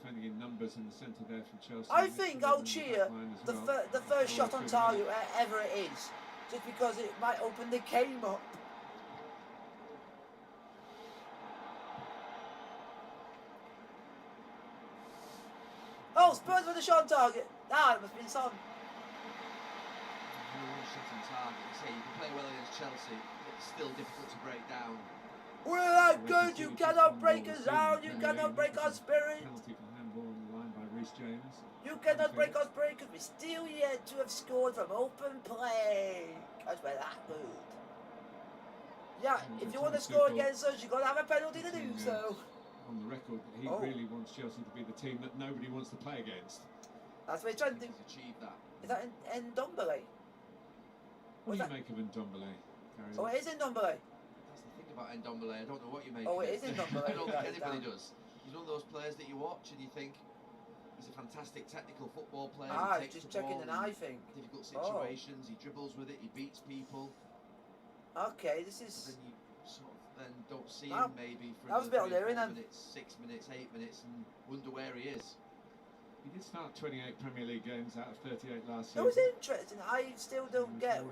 Defending in numbers in the centre there from Chelsea. I think I'll cheer the first shot on target wherever it is, just because it might open the game up. Oh, Spurs with a shot on target. Ah, it must have been Son. Shot on target. You say you can play well against Chelsea, but it's still difficult to break down. We're that good, you cannot break us down, you cannot break our spirit. Penalty for handball on the line by Reece James. You cannot break our spirit because we're still yet to have scored from open play. Because we're that good. Yeah, if you want to score against us, you've got to have a penalty to do so. On the record, he really wants Chelsea to be the team that nobody wants to play against. That's what he's trying to do. He's achieved that. Is that Ndombele? What do you make of Ndombele? Oh, it is Ndombele. That's the thing about Ndombele. I don't know what you make of it. Oh, it is Ndombele. I don't think anybody does. He's one of those players that you watch and you think he's a fantastic technical football player. Ah, he takes just the checking ball an eye thing. Difficult situations. He dribbles with it. He beats people. Okay, this is. Then you sort of then don't see him maybe for that was a bit another 3 on 4 minutes, 6 minutes, 8 minutes, and wonder where he is. He did start 28 Premier League games out of 38 last season. It was interesting. I still don't get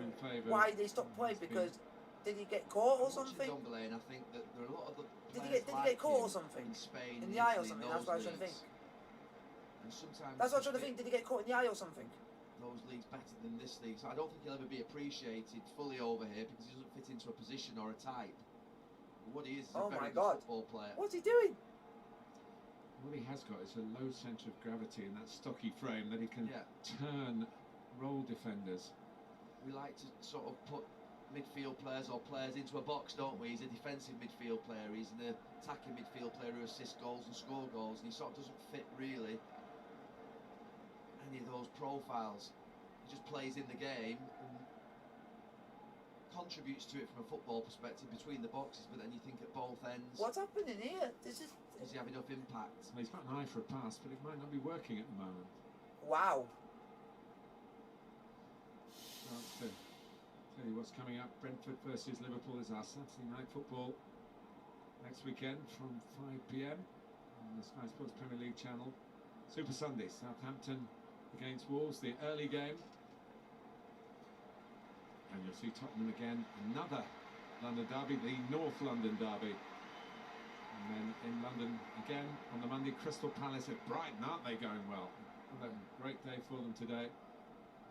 why they stopped playing because did he get caught or something? Ndombele, and I think that there are a lot of the did he get caught or something? In Spain, in the eye or something? That's what I was trying to think. And sometimes that's what I was trying to think. Did he get caught in the eye or something? Those leagues better than this league, so I don't think he'll ever be appreciated fully over here because he doesn't fit into a position or a type. But what he is a very good football player. What's he doing? What he has got is a low centre of gravity in that stocky frame that he can turn roll defenders. We like to sort of put midfield players or players into a box, don't we? He's a defensive midfield player, he's an attacking midfield player who assists goals and score goals, and he sort of doesn't fit really any of those profiles. He just plays in the game and contributes to it from a football perspective between the boxes, but then you think at both ends. What's happening here? Does he have enough impact? Well, he's got an eye for a pass, but it might not be working at the moment. Wow. Well, to tell you what's coming up, Brentford versus Liverpool is our Saturday night football next weekend from 5 p.m. on the Sky Sports Premier League channel. Super Sunday, Southampton against Wolves, the early game. And you'll see Tottenham again, another London derby, the North London derby. And then in London again on the Monday, Crystal Palace at Brighton. Aren't they going well? What a great day for them today.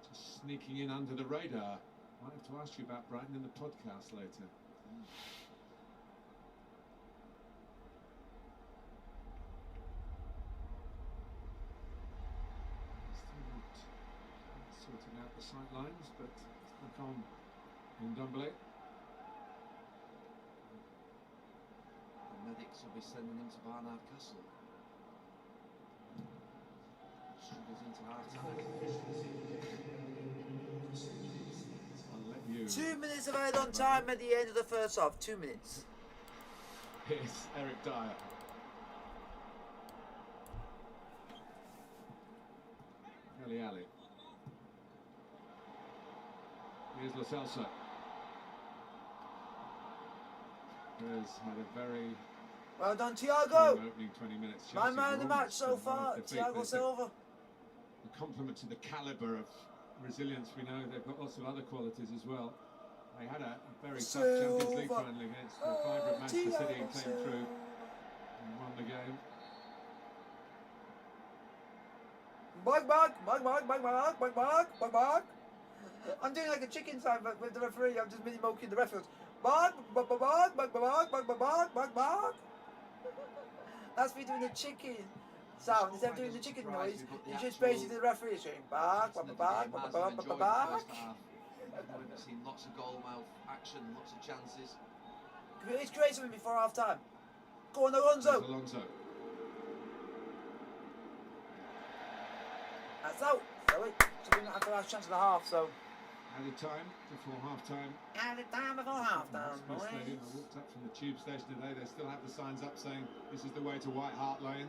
Just sneaking in under the radar. Might have to ask you about Brighton in the podcast later. Still not sorting out the sight lines, but it's back on in Dumbly. The medics will be sending him to Barnard Castle. Struggles into half time. I'll let you. 2 minutes of added on time at the end of the first half. 2 minutes. Here's Eric Dyer. Kelly Alley. Here's Lo Celso. Has had a very Well done, strong Thiago. opening 20 minutes. My Chelsea man of the were match almost so far, defeat. Thiago There's Silva. a compliment to the calibre of resilience. We know they've got lots of other qualities as well. They had a very tough Champions League Silva. final against the favourite Manchester City and came Thiago through and won the game. Bug. I'm doing like a chicken sign but with the referee. I'm just mini moking the referee. Bug. That's me doing the chicken sound. Instead of doing the chicken noise, you just basically the referee saying bug. We've seen lots of goal mouth action, lots of chances. It's create something before half time. Go on, Alonso. There's Alonso. That's out. So we're not after the last chance of the half. So Added time before half time. added time before half time, boys. Stadium. I walked up from the tube station today. They still have the signs up saying this is the way to White Hart Lane.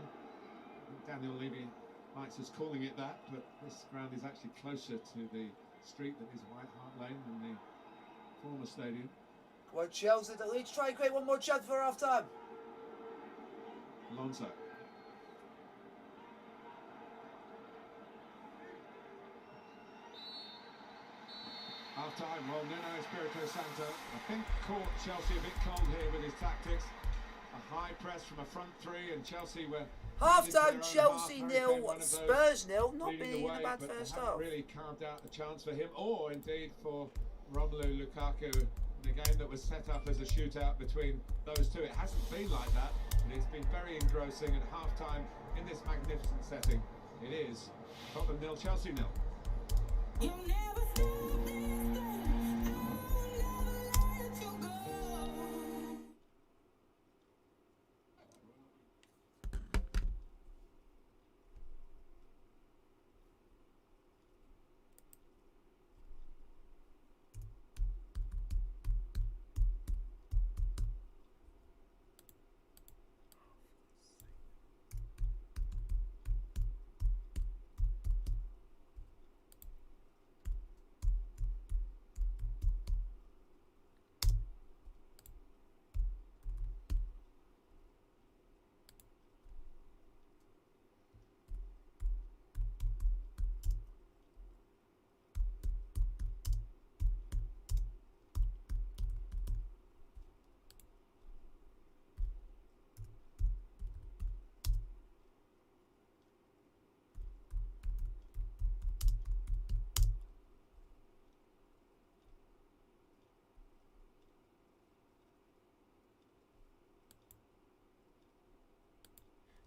Daniel Levy Lights is calling it that, but this ground is actually closer to the street that is White Hart Lane than the former stadium. Well, Chelsea at the lead. Try and create one more chance for half time. Alonso. Half time, well, Nuno Espirito Santo, I think, caught Chelsea a bit cold here with his tactics. A high press from a front three, and Chelsea were. Half time, Chelsea 0, Spurs 0. Not being a bad first half. Really carved out a chance for him, or indeed for Romelu Lukaku, in a game that was set up as a shootout between those two. It hasn't been like that, but it's been very engrossing. At half time, in this magnificent setting, it is Tottenham 0, Chelsea 0. You never felt this thing. I'll never let you go.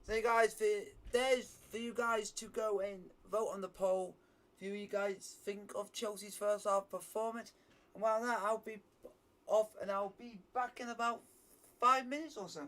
So you guys, there's for you guys to go and vote on the poll. Who you guys think of Chelsea's first half performance? And while that, I'll be off and I'll be back in about 5 minutes or so.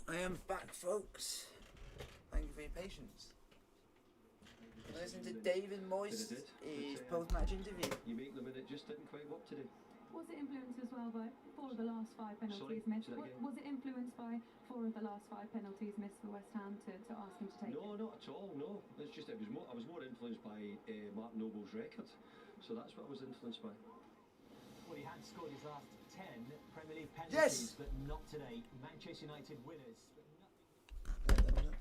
I am back, folks. Thank you for your patience. Listen to David Moyes' his post-match interview. You make them and it just didn't quite work today. Was it influenced as well by 4 of the last 5 penalties missed? Was it influenced by 4 of the last 5 penalties missed for West Ham to ask him to take No, it? not at all, no. It's just I was more influenced by Mark Noble's record. So that's what I was influenced by. Well, he had scored his last 10 Premier League penalties, but not today. Manchester United winners, but nothing.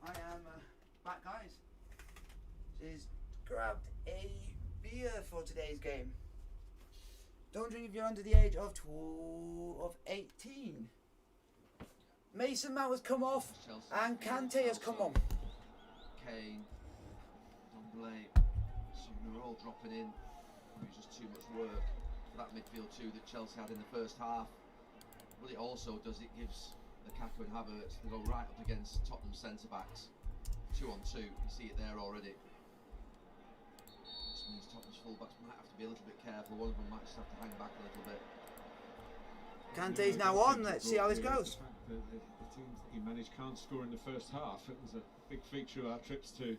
I am back, guys. She's grabbed a beer for today's game. Don't drink if you're under the age of 18. Mason Mount has come off, Chelsea. and Kante has come on. Kane, Dombele, so they're all dropping in. It was just too much work for that midfield two that Chelsea had in the first half. What it also does, it gives Lukaku and Havertz to go right up against Tottenham centre backs, 2 on 2. You see it there already. This means Tottenham's full-backs might have to be a little bit careful. One of them might just have to hang back a little bit. Kante's now on. Let's see how this goes. The teams that he managed can't score in the first half. It was a big feature of our trips to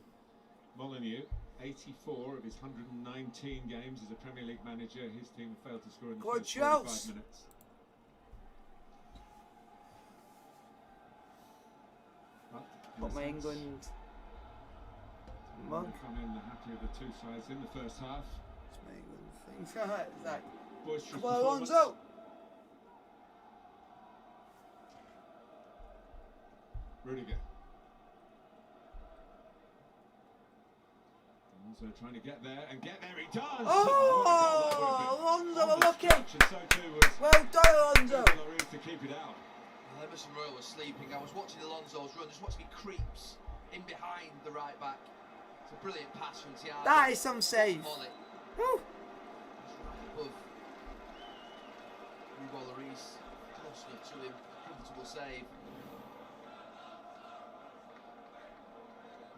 Molineux. 84 of his 119 games as a Premier League manager, his team failed to score in the first 45 minutes. Got my England mug. Come in the happier of the two sides in the first half. It's my England thing. Zach. Boisterous Come on, performance. Alonso. Rudiger. Alonso trying to get there, and get there he does! Oh, Alonso, lucky! So too was Well done, Alonso! Lloris to keep it out. Well, Emerson Royal was sleeping. I was watching Alonso's run, just watching he creeps in behind the right back. It's a brilliant pass from Thiago. That is some save. Molly. Woo. Just right above Hugo Lloris, close enough to him, comfortable save.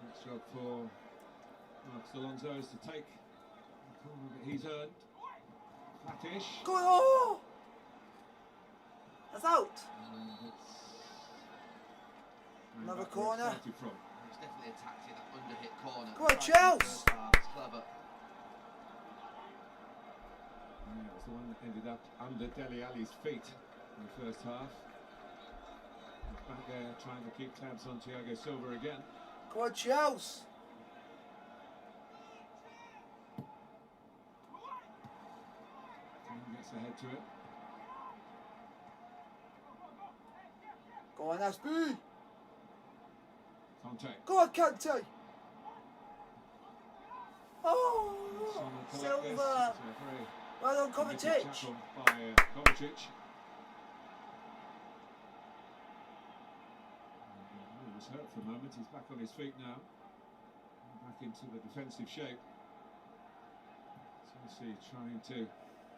Next job for Marcus Alonso is to take the corner that he's earned. Flattish. Go on! Oh! That's out. Another corner. It's definitely a tactic, that under-hit corner. Go on, Chelsea! It's clever. Yeah, it was the one that ended up under Dele Alli's feet in the first half. He's back there trying to keep tabs on Thiago Silva again. Go on, Chelsea! Gets ahead to it. Go on, Aspi! Conte. Go on, Kante! Oh! Son will collect this. Silva! It's a very Well done, negative Kovacic! tackle by Kovacic. was hurt for a moment. He's back on his feet now. Back into the defensive shape. Chelsea trying to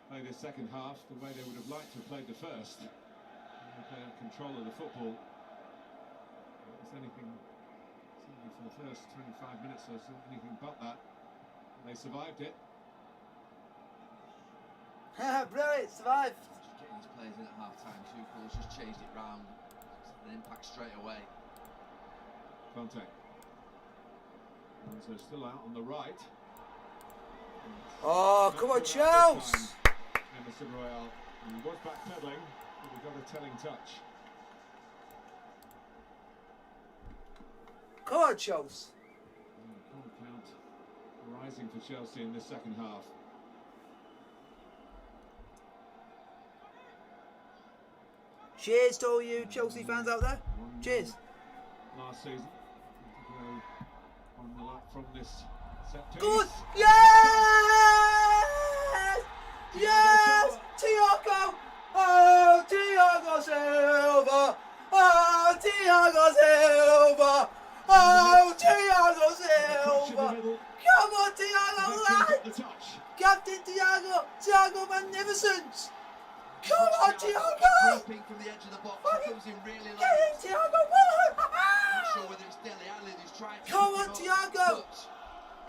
play the second half the way they would have liked to have played the first. They had control of the football. It was anything, certainly for the first 25 minutes or so, anything but that. They survived it. Brilliant, survived. Just getting his players in at half time. Tuchel's just changed it round. An impact straight away. Contact. So still out on the right. Oh, come on, Chelsea! Emerson Royale. He was backpedaling, but he got a telling touch. Come on, Chelsea! Goal count rising for Chelsea in the second half. Cheers to all you Chelsea fans out there. Cheers. Last season. On the lap from this set piece. Good! Yes! Yes! Thiago! Oh, Thiago Silva! Oh, Thiago Silva! Oh, Thiago Silva! Come on, Thiago, lad! Captain Thiago! Thiago Magnificent! Come on, Thiago! Creeping from the edge of the box, he comes in really late. Get in, Thiago! I'm not sure whether it's Dele Alli who's trying to Come on, Thiago! But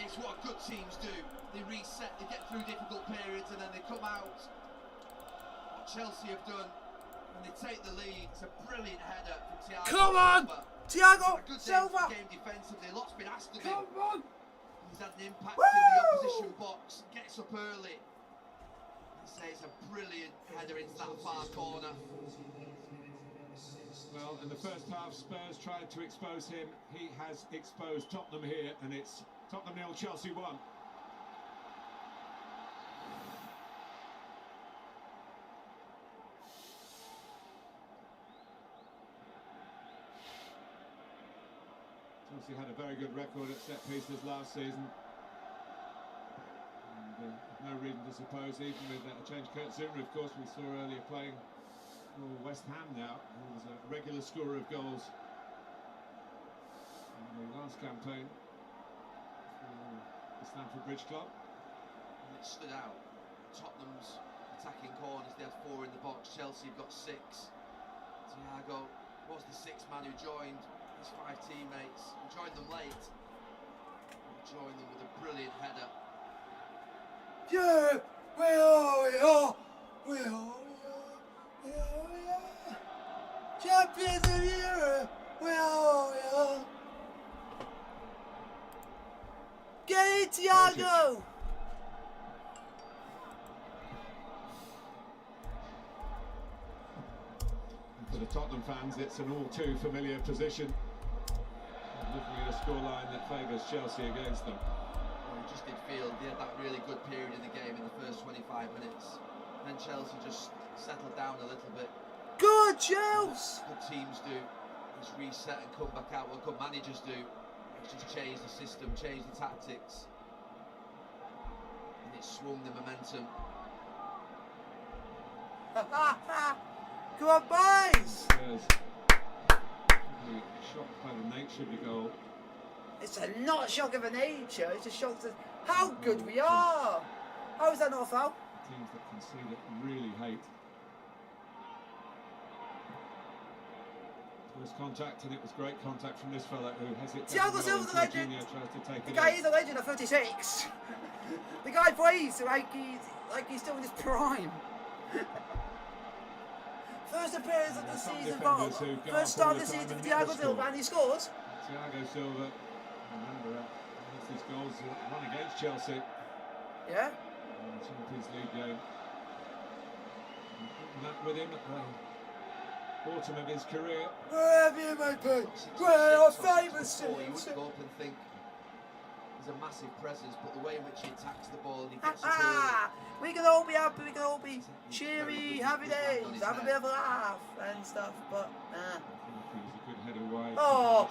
it's what good teams do. They reset, they get through difficult periods, and then they come out. What Chelsea have done, when they take the lead, it's a brilliant header from Thiago. Come on, Thiago Silva! Game defensively, lots been asked of him. Come on! He's had an impact in the opposition box. Gets up early. It's a brilliant header into that far corner. Well, in the first half, Spurs tried to expose him. He has exposed Tottenham here, and it's Tottenham 0, Chelsea 1. Chelsea had a very good record at set pieces last season. No reason to suppose, even with a change. Kurt Zuma, of course, we saw earlier playing for West Ham now, who was a regular scorer of goals in the last campaign for the Stamford Bridge Club. And it stood out. Tottenham's attacking corners, they had 4 in the box. Chelsea have got 6. Thiago was the 6th man who joined his 5 teammates. He joined them late. He joined them with a brilliant header. Yeah, we are, champions of Europe, we are. Get it, Thiago! For the Tottenham fans, it's an all too familiar position. Looking at a scoreline that favours Chelsea against them. You just did feel they had that really good period in the game in the first 25 minutes. Then Chelsea just settled down a little bit. Good, Chelsea! Good teams do. Just reset and come back out. What good managers do is just change the system, change the tactics. And it swung the momentum. Come on, boys! Yes. Shocked by the nature of the goal. It's a not a shock of a nature, it's a shock to how good we are. How is that not a foul? Teams that concede it really hate. First contact, and it was great contact from this fella who hesitated. Thiago Silva's the legend. The guy is a legend at 36. The guy plays like he's still in his prime. First appearance of the season, first start of the season for Thiago Silva, and he scores. Thiago Silva, remember, his goals won against Chelsea. Yeah. In the Champions League game. And that with him at the autumn of his career. Wherever you may be, where are famous You would go up and think there's a massive presence, but the way in which he attacks the ball and he gets it early. We can all be happy, we can all be cheery, happy days, have a bit of a laugh and stuff, but nah. He's a good header wide. Oh!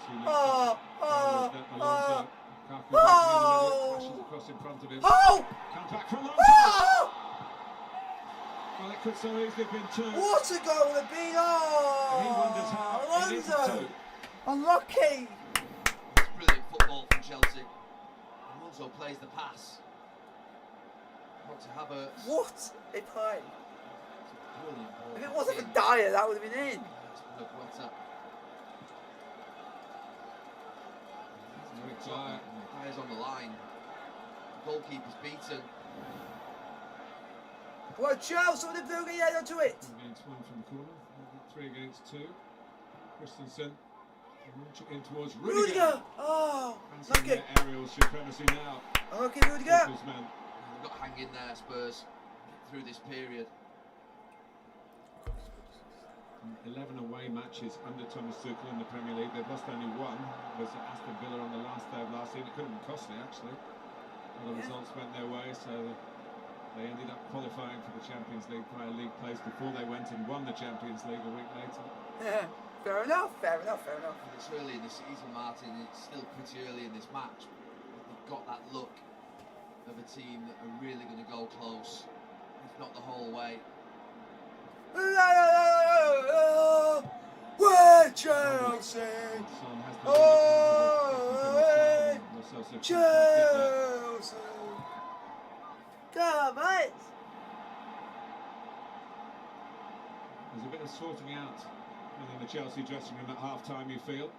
Across in front of him. Oh! Comes back from Alonso. Oh! Well, it could so easily have been 2. What a goal it be! And he wonders Oh! how it isn't Alonso! 2. Unlucky! It's brilliant football from Chelsea. Alonso plays the pass. Not to have a... What a play! Brilliant ball. If it wasn't for Dyer, that would have been in. Dyer's on the line. The goalkeeper's beaten. Watch out, someone moving head onto it. 1 against 1 from the corner. 3 against 2. Christensen. Launch it in towards Rudiger! Oh, lucky. Aerial supremacy now. Unlucky Rudiger. They've got to hang in there, Spurs, through this period. 11 away matches under Thomas Tuchel in the Premier League. They've lost only 1. It was at Aston Villa on the last day of last season. It could have been costly, actually. All the results went their way, so they ended up qualifying for the Champions League via league place before they went and won the Champions League a week later. Yeah, fair enough, fair enough, fair enough. And it's early in the season, Martin. It's still pretty early in this match. But they've got that look of a team that are really going to go close, if not the whole way. We're Chelsea! Oh, Chelsea! Come on! There's a bit of sorting out within the Chelsea dressing room at half-time, you feel.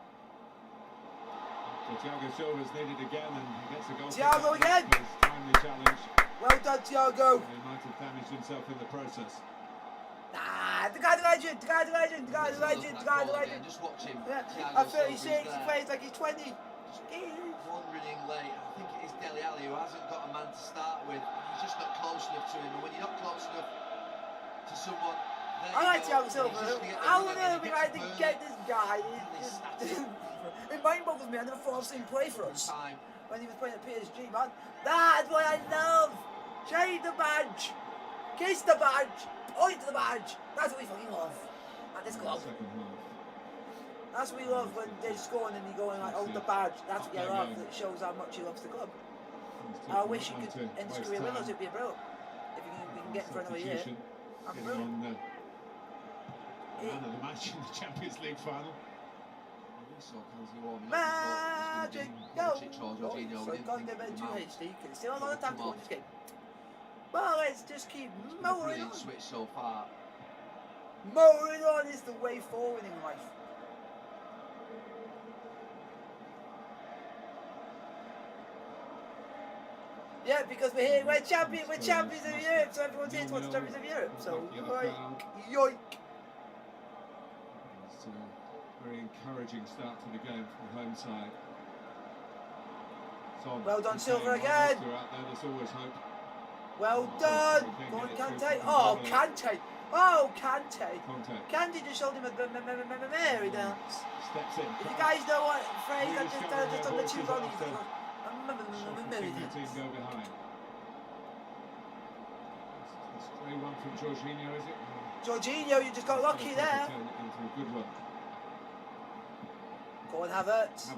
So Thiago Silva's needed again and he gets a goal. Thiago again! Timely challenge. Well done, Thiago! He might have damaged himself in the process. Nah, the guy, the legend, the guy, the legend, the guy, the legend, the guy, the legend. Just watch him. Yeah. Thiago At 36, he there. plays like he's 20. Wandering in late. I think it is Dele Alli who hasn't got a man to start with. He's just not close enough to him. And when you're not close enough to someone, I like Thiago Silva. How on earth we had to get this guy? It mind boggles me. I never thought I'd seen him play for us when he was playing at PSG, man. That's what I love. Shade the badge, kiss the badge, point to the badge. That's what we fucking love at this club. That's what we love when they score and then you go and like hold the badge. That's what you love. That shows how much he loves the club. I wish he could end his career with us. It'd be a brilliant. If we can get him for another year. I'm brilliant. Man of the match in the Champions League final. Magic! Go! So gone to bed too hasty. Still a lot of time to go in this game. Well, let's just keep mowing on. Switch so far. Mowing on is the way forward in life. Yeah, because we're here, we're champions of Europe, so everyone's here to watch champions of Europe. So, yoink. It's a very encouraging start to the game from the home side. Well done, Silva again. There's always hope. Well done. Go on, Kante. Oh, Kante. Oh, Kante. Kante just showed him a Mary dance. Steps in. If you guys know what phrase I just on the tube on these. Team go behind. It's 3-1 from Jorginho, is it? Jorginho, you just got lucky there. Into a good one. Go on, Havertz.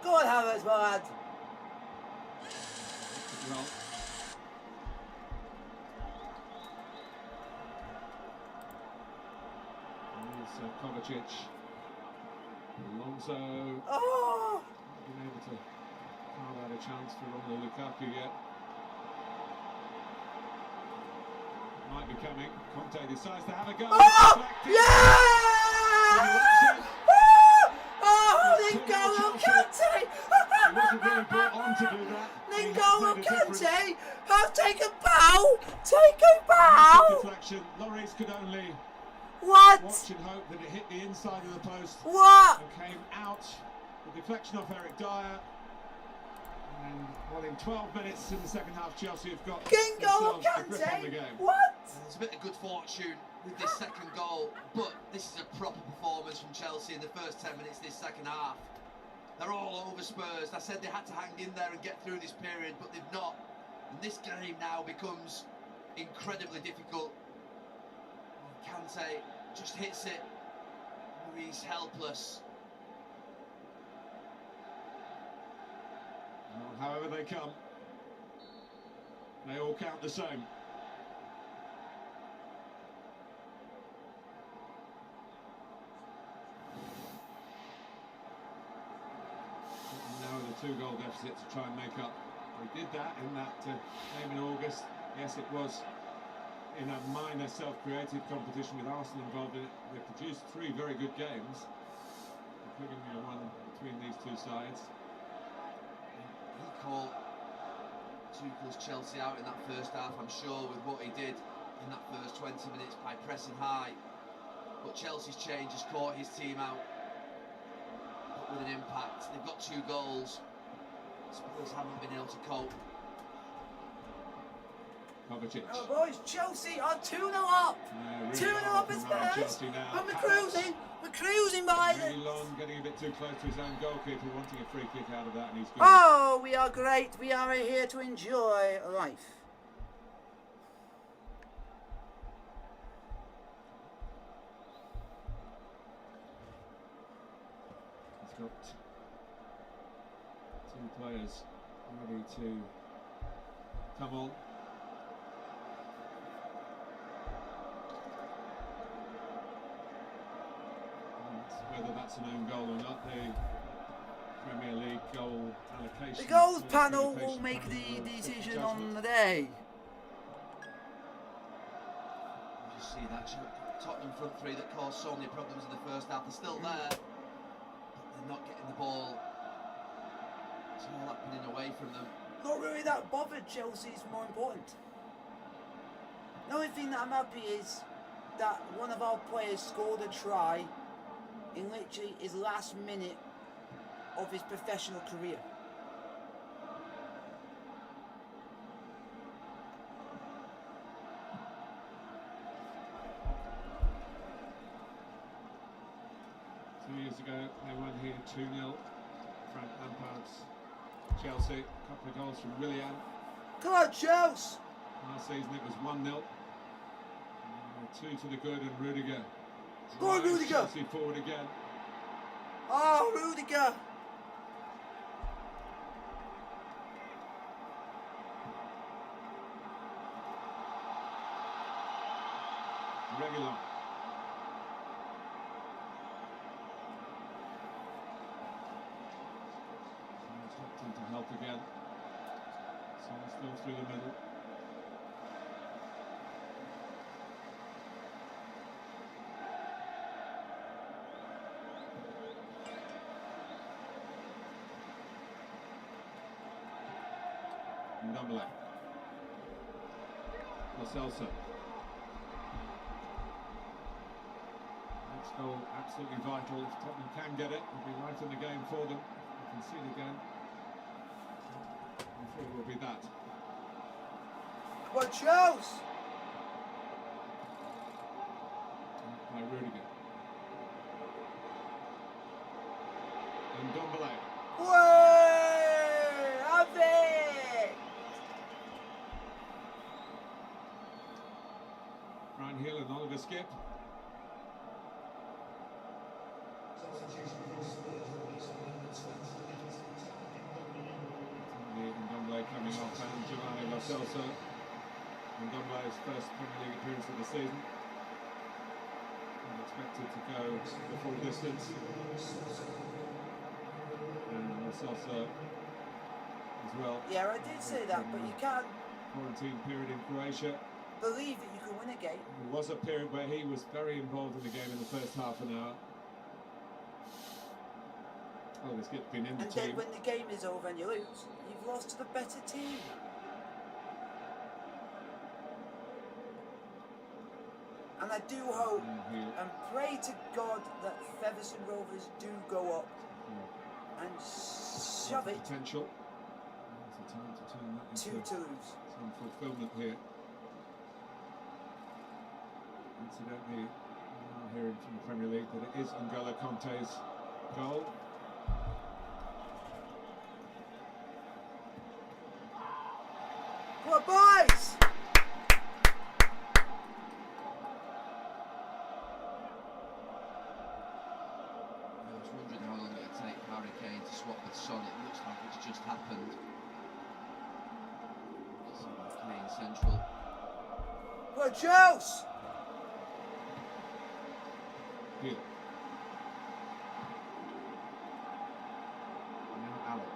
Go on, Havertz, my lad. Well. Here's Kovacic. Alonso. Oh! Been able to carve out a chance for Romelu Lukaku yet. Might be coming. Conte decides to have a go. Oh! Yeah! Oh, N'Golo Kante! He wasn't really brought on to do that. N'Golo Kante has taken bow! Taken bow! Deflection. Lloris could only watch and hope that it hit the inside of the post. What? And came out. The deflection off Eric Dyer. And well, in 12 minutes in the second half, Chelsea have got N'Golo Kante. What? There's a bit of good fortune with this second goal, but this is a proper performance from Chelsea in the first 10 minutes this second half. They're all over Spurs. I said they had to hang in there and get through this period, but they've not. And this game now becomes incredibly difficult. Kante just hits it. He's helpless. Well, however they come, they all count the same. 2-goal deficit to try and make up. They did that in that game in August. Yes, it was in a minor self-created competition with Arsenal involved in it. They produced 3 very good games, including one between these two sides. He caught Tuchel's Chelsea out in that first half, I'm sure, with what he did in that first 20 minutes by pressing high. But Chelsea's change has caught his team out, but with an impact. They've got 2 goals. Spurs haven't been able to cope. Kovacic. Oh boys, Chelsea are 2-0 up. Yeah, really 2-0 up at Spurs. And we're cruising. We're cruising by Really them. long, getting a bit too close to his own goalkeeper, wanting a free kick out of that, and he's good. Oh, we are great. We are here to enjoy life. He's got 2 players ready to come on. Whether that's an own goal or not, the Premier League goal allocation. The goals panel will make the decision on the day. You just see that Tottenham front 3 that caused so many problems in the first half. They're still there, but they're not getting the ball. It's all happening away from them. Not really that bothered. Chelsea's more important. The only thing that I'm happy is that one of our players scored a try in literally his last minute of his professional career. Two years ago, they won here 2-0. Frank Lampard's Chelsea, a couple of goals from Willian. Come on, Chelsea! Last season it was 1-0. 2 to the good, and Rudiger. Go on, drives Rudiger! Chelsea forward again. Oh, Rudiger! Regular. Stockton to help again. So still through the middle. Ndombele. Lo Celso. Next goal absolutely vital. If Tottenham can get it, it'll be right in the game for them. You can see it again. I'm sure it will be that. What, Chelsea? By Rudiger. And Ndombele. Way! Have it! Ryan Hill and Oliver Skip. Ndombele coming off, and Giovanni Lo Celso. Ndombele's first Premier League appearance of the season. And expected to go the full distance. And Lo Celso as well. Yeah, I did say that, but you can't Quarantine period in Croatia. believe that you can win a game. There was a period where he was very involved in the game in the first half an hour. Oh, he's been in the And team. then when the game is over and you lose, you've lost to the better team. And I do hope and pray to God that Featherstone Rovers do go up and shove it Potential. It's a time to turn that to into Toulouse. some fulfilment here. Incidentally, we are hearing from the Premier League that it is N'Golo Kanté's goal. Come on, boys! I was wondering how long it'd take Harry Kane to swap with Son. It looks like it's just happened. So Kane central. Come on, Chelsea! Here. Now Allen.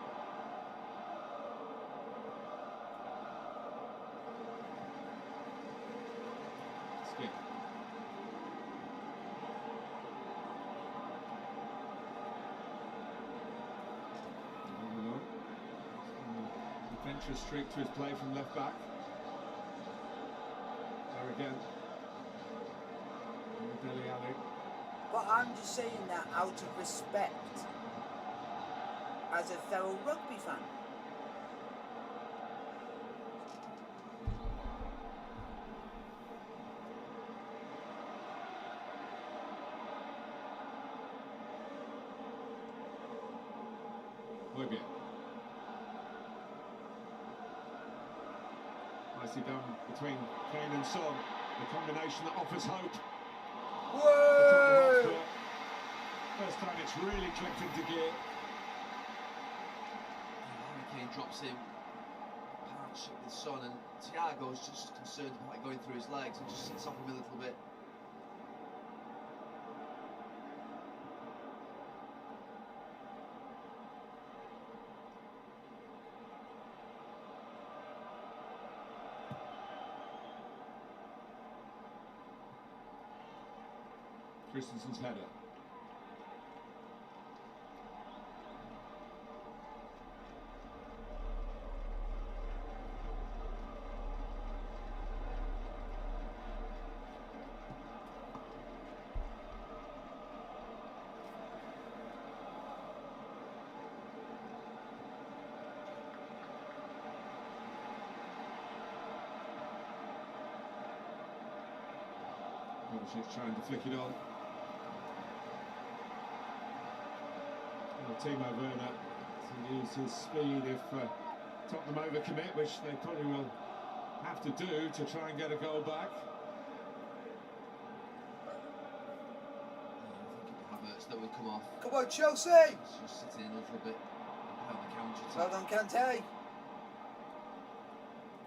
adventurous streak to his play from left back. There again. Dele Alli. But I'm just saying that out of respect as a fellow rugby fan. Højbjerg. Nicely done between Kane and Son. The combination that offers hope. Whoa! First time it's really clicked into gear. Harry Kane drops in, partnership with Son, and Thiago's just concerned about it going through his legs and just sits off him a little bit. Christensen's header. She's trying to flick it on. Timo Werner to use his speed if Tottenham overcommit, which they probably will have to do to try and get a goal back. I think Havertz that would come off. Come on, Chelsea! It's just sitting in a little bit behind the counter. Well done, Kante.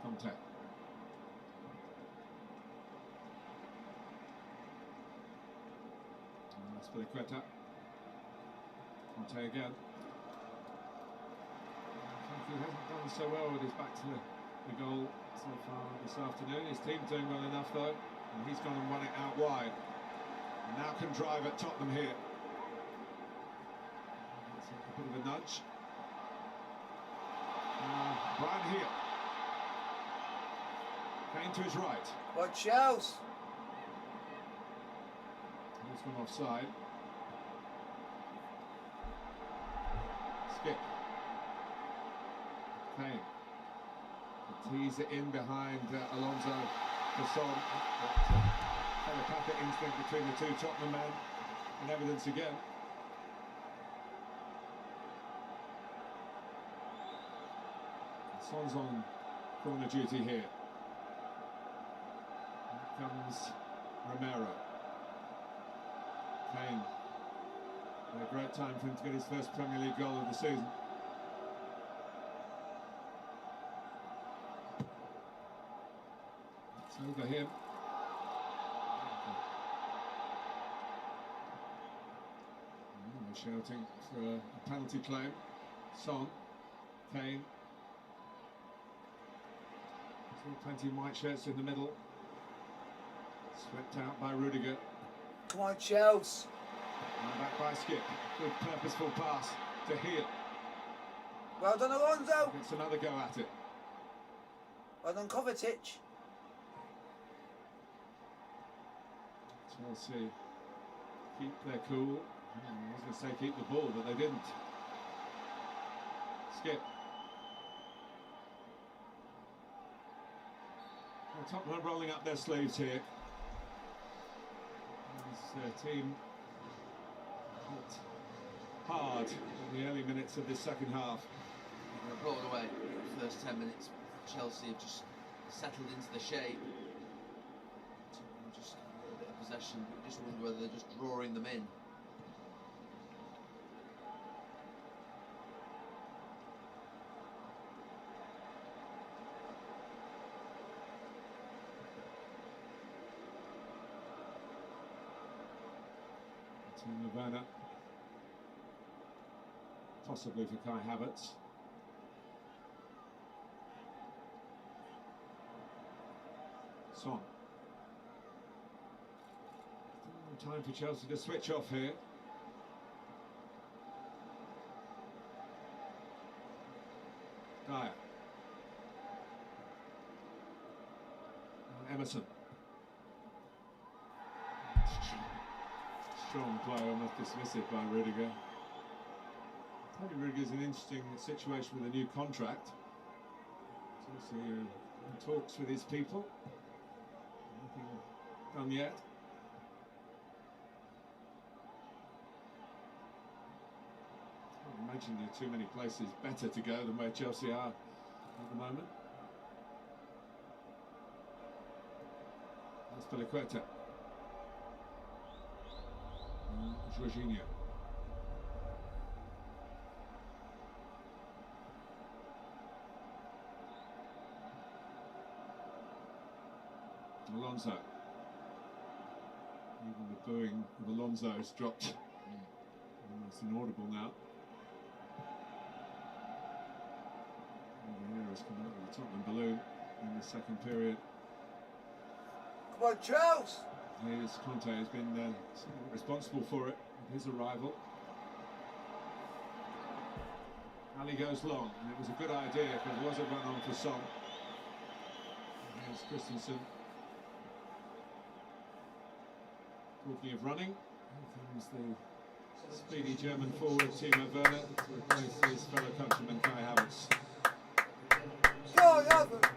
Contact. Spilicueta. Conte again. He hasn't done so well with his back to the goal so far this afternoon. His team's doing well enough though, and he's gone and won it out wide. And now can drive at Tottenham here. That's a bit of a nudge. Brian here. Kane to his right. Watch Chelsea. He's gone offside. Skip. Kane. Tease it in behind Alonso for Son. Telepathic instinct between the two Tottenham men in evidence again. Son's on corner duty here. Here comes Romero. Kane. A great time for him to get his first Premier League goal of the season. It's over him. They're shouting for a penalty claim. Son. Kane. Still plenty of white shirts in the middle. Swept out by Rudiger. Come on, Chelsea. And back by Skip. Good purposeful pass to Heel. Well done, Alonso. Gets another go at it. Well done, Kovacic. Chelsea keep their cool. I was going to say keep the ball, but they didn't. Skip. Well, Tottenham are rolling up their sleeves here. This team hit hard in the early minutes of this second half. They're blown away the first 10 minutes. Chelsea have just settled into the shape. Just a little bit of possession. You just wonder whether they're just drawing them in. Werner, possibly for Kai Havertz. Son. Time for Chelsea to switch off here. Dyer. Strong play, almost dismissive by Rudiger. Probably Rudiger's in an interesting situation with a new contract. So in talks with his people. Nothing done yet. I can't imagine there are too many places better to go than where Chelsea are at the moment. That's Jorginho. Alonso. Even the booing of Alonso has dropped. Almost inaudible now. And the arrow's coming up with the Tottenham balloon in the second period. Come on, Charles! Here's Conte has been somewhat responsible for it with his arrival. Ali goes long, and it was a good idea because there was a run on for Son. And here's Christensen. Talking of running, here comes the speedy German forward Timo Werner to replace his fellow countryman Kai Havertz. Go, Havertz!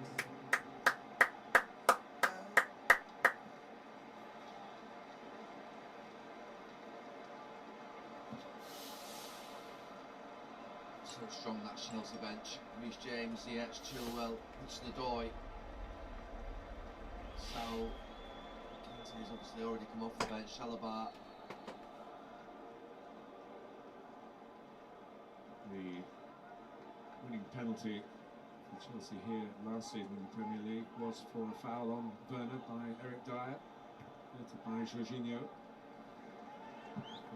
So strong, that Chelsea bench. Reece James, Ziyech, Chilwell, Hudson-Odoi. Sal, Kante's obviously already come off the bench. Chalobah. The winning penalty for Chelsea here last season in the Premier League was for a foul on Werner by Eric Dyer, later by Jorginho.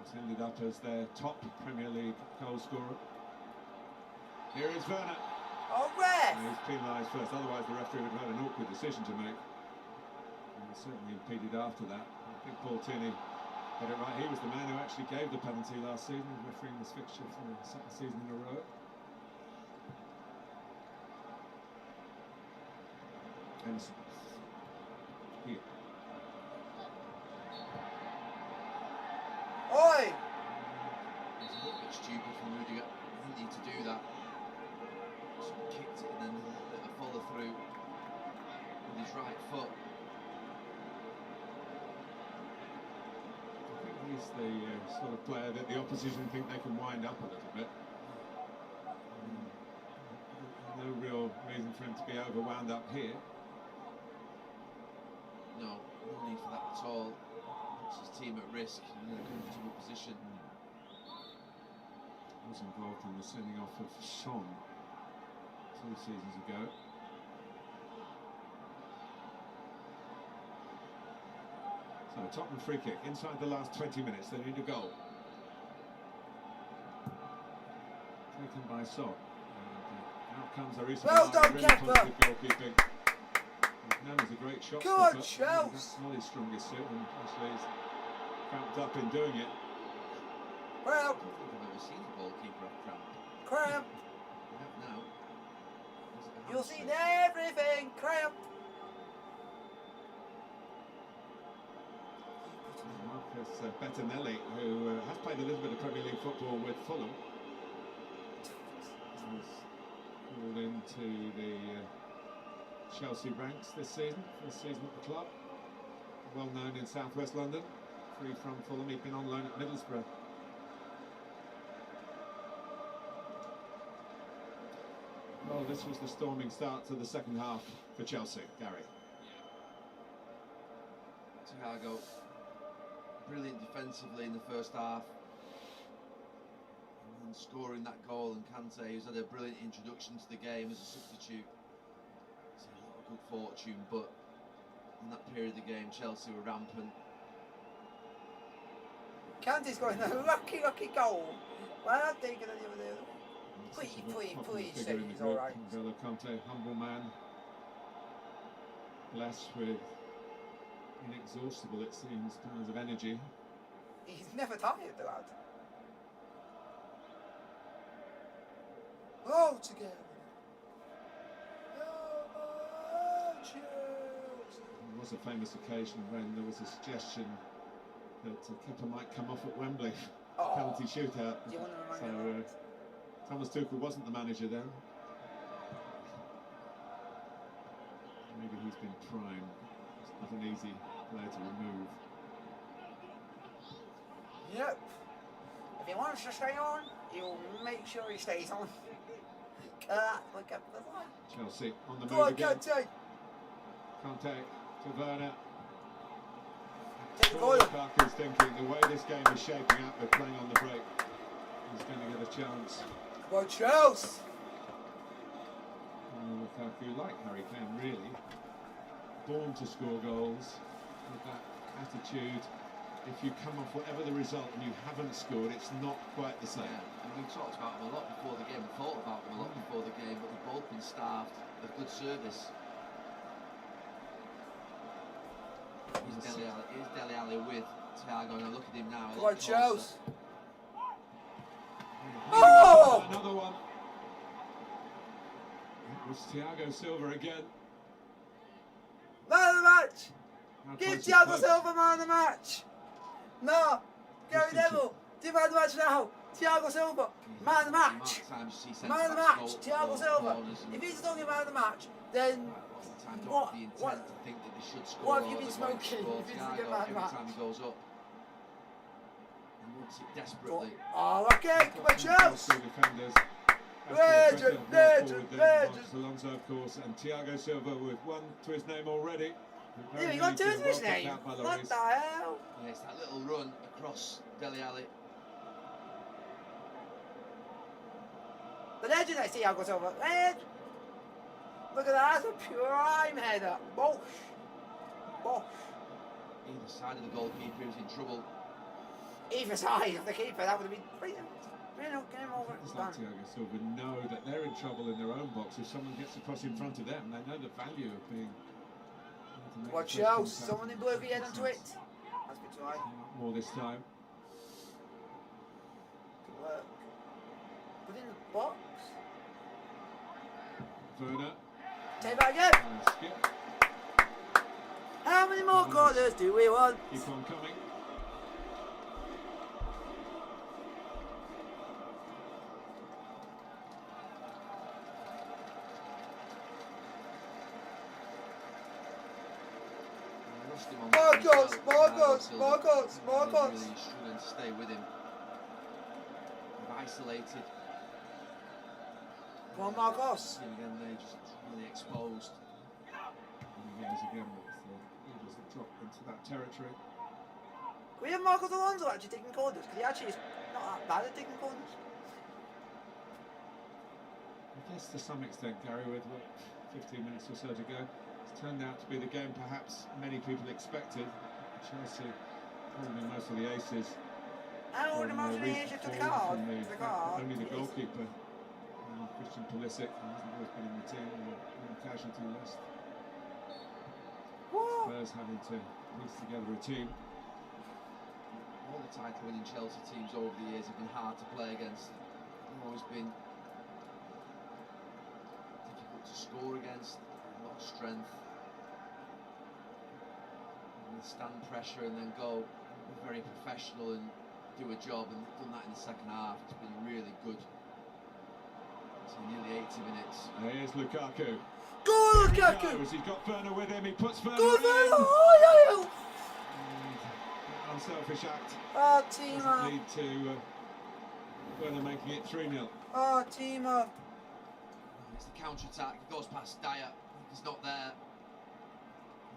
It's ended up as their top Premier League goal scorer. Here is Werner. Oh, ref! And he's penalised first, otherwise the referee would have had an awkward decision to make. And he certainly impeded after that. I think Paul Tierney got it right. He was the man who actually gave the penalty last season, refereeing this fixture for the second season in a row. Emerson. Here. Oi! It's a little bit stupid from Rudiger. He didn't need to do that. Just kicked it and then a bit of follow through with his right foot. I think he's the sort of player that the opposition think they can wind up a little bit. No real reason for him to be overwound up here. No need for that at all. Puts his team at risk in a comfortable position. Was involved in the sending off of Son 2 seasons ago. So Tottenham free kick inside the last 20 minutes. They need a goal. Taken by Son. And out comes Arisa. Well done, really Kepa. positive goalkeeping. He's known as a great shot Go on, stopper. Chelsea. That's not his strongest suit, and actually he's cramped up in doing it. Cramp! I don't think I've ever seen a goalkeeper have cramp. Cramp! I have now. Was it a You'll hamstring? see everything! Cramp! Marcus Bettinelli, who has played a little bit of Premier League football with Fulham, was called into the Chelsea ranks this season, first season at the club. Well known in southwest London, free from Fulham. He'd been on loan at Middlesbrough. Well, this was the storming start to the second half for Chelsea. Gary. Thiago, brilliant defensively in the first half. And scoring that goal, and Kante, who's had a brilliant introduction to the game as a substitute. He's had a lot of good fortune, but in that period of the game, Chelsea were rampant. Kante's got a lucky goal. Why not taking any of the please say he's alright. N'Golo Kante, humble man, blessed with inexhaustible, it seems, powers of energy. He's never tired, the lad. All together. There was a famous occasion when there was a suggestion that keeper might come off at Wembley. Oh. Penalty shootout. Do you want to remind So me of that? Thomas Tuchel wasn't the manager then. Maybe he's been primed. It's not an easy player to remove. Yep. If he wants to stay on, he'll make sure he stays on. Look up the line. Chelsea on the Go move on, again. Kante. Kante to Werner. Take the goal. Lukaku's thinking the way this game is shaping up, we're playing on the break. He's going to get a chance. Come on, Chelsea. Lukaku, like Harry Kane, really, born to score goals with that attitude. If you come off whatever the result and you haven't scored, it's not quite the same. Yeah, and we talked about them a lot before the game, we thought about them a lot before the game, but we've both been starved of good service. Here's Dele Alli with Thiago, and look at him now. Come on, Chelsea. Oh! Another one. It was Thiago Silva again. Man of the match. How Give close is Thiago close? Silva man of the match. No. Gary Neville. Do man of the match now. Thiago Silva. Man of the match. Man of the match. Thiago Silva. If he's talking man of the match, then what have you been smoking? If he's to get man of the match. Every time he goes up, he wants it desperately. Oh, okay. Come on, Chelsea. Defenders. Legend. Marcos Alonso, of course, and Thiago Silva with one to his name already. Yeah, he got two to his name. What the hell? Yeah, it's that little run across Dele Alli. The legend I see Thiago Silva. Look at that, that's a prime header. Bosh. Bosh. Either side of the goalkeeper, he was in trouble. Either side of the keeper, that would have been brilliant. Brilliant, get him over. It's like Thiago Silva know that they're in trouble in their own box. If someone gets across in front of them, they know the value of being. Watch out, someone in blue get onto it. That's been try. More this time. Good work. Put it in the box. Werner. Take that again. And skip. How many more corners do we want? Keep on coming. Marcos. Really struggling to stay with him. Isolated. Come on, Marcos. And again, they just really exposed. And again, he doesn't drop into that territory. We have Marcos Alonso actually taking corners, because he actually is not that bad at taking corners. I guess to some extent, Gary, with 15 minutes or so to go, it's turned out to be the game perhaps many people expected. Chelsea holding most of the aces. I would imagine the aces to the card. Only the goalkeeper, Christian Pulisic, who hasn't always been in the team, on the casualty list. Spurs having to piece together a team. All the title-winning Chelsea teams over the years have been hard to play against. They've always been difficult to score against. A lot of strength. And stand pressure and then go very professional and do a job, and they've done that in the second half. It's been really good. So nearly 80 minutes. Here's Lukaku. Go Lukaku! He's got Werner with him. He puts Werner Go in. Werner! Oh, And unselfish act. oh, team Doesn't up. lead to Werner making it 3-0. Oh, team up. It's the counter-attack. It goes past Dyer. He's not there.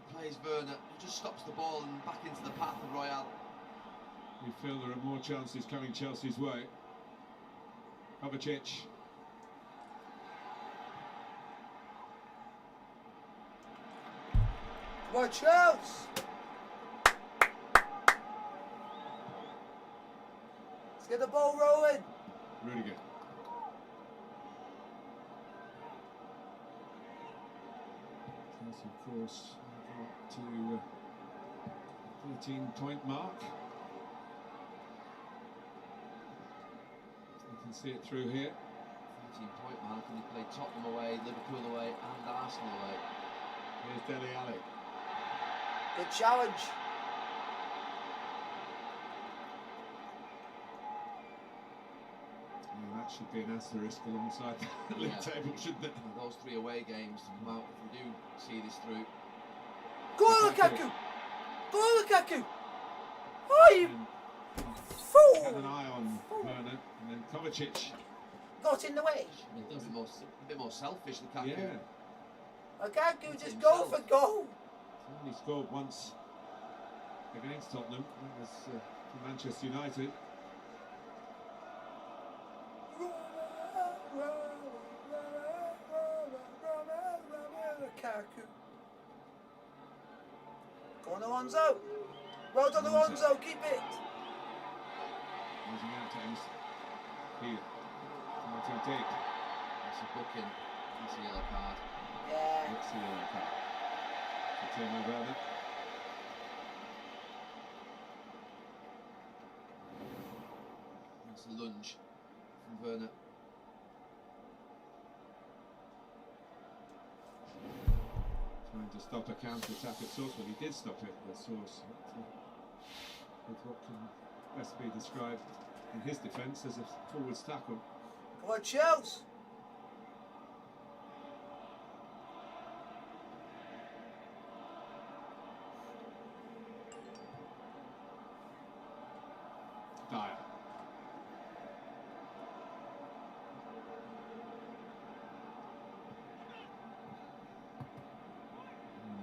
He plays Werner. He just stops the ball and back into the path of Royale. We feel there are more chances coming Chelsea's way. Kovacic. Watch out! Let's get the ball rolling. Rudiger. Chelsea, of course, got to 13-point mark. You can see it through here. 13-point mark, and they played Tottenham away, Liverpool away, and Arsenal away. Here's Dele Alli. Good challenge. that should be an asterisk alongside the league table, shouldn't it? And those 3 away games to come out, if we do see this through. Go on, Lukaku! Go on, Lukaku! Oh, you fool! Had an eye on Werner, and then Kovacic. Got in the way. A bit more selfish, Lukaku. Yeah. Lukaku, just go for goal. He's only scored once against Tottenham. That was for Manchester United. Lukaku. Go on, Alonso. Well done, Alonso. Keep it. Losing out to him. Here. Far too deep. It's a booking. It's a yellow card. Yeah. It's a yellow card. Timo Werner. It's a lunge from Werner. Trying to stop a counter-attack at Source, but he did stop it at Source. With what can best be described in his defence as a forwards tackle. Come on, Chelsea. Dyer.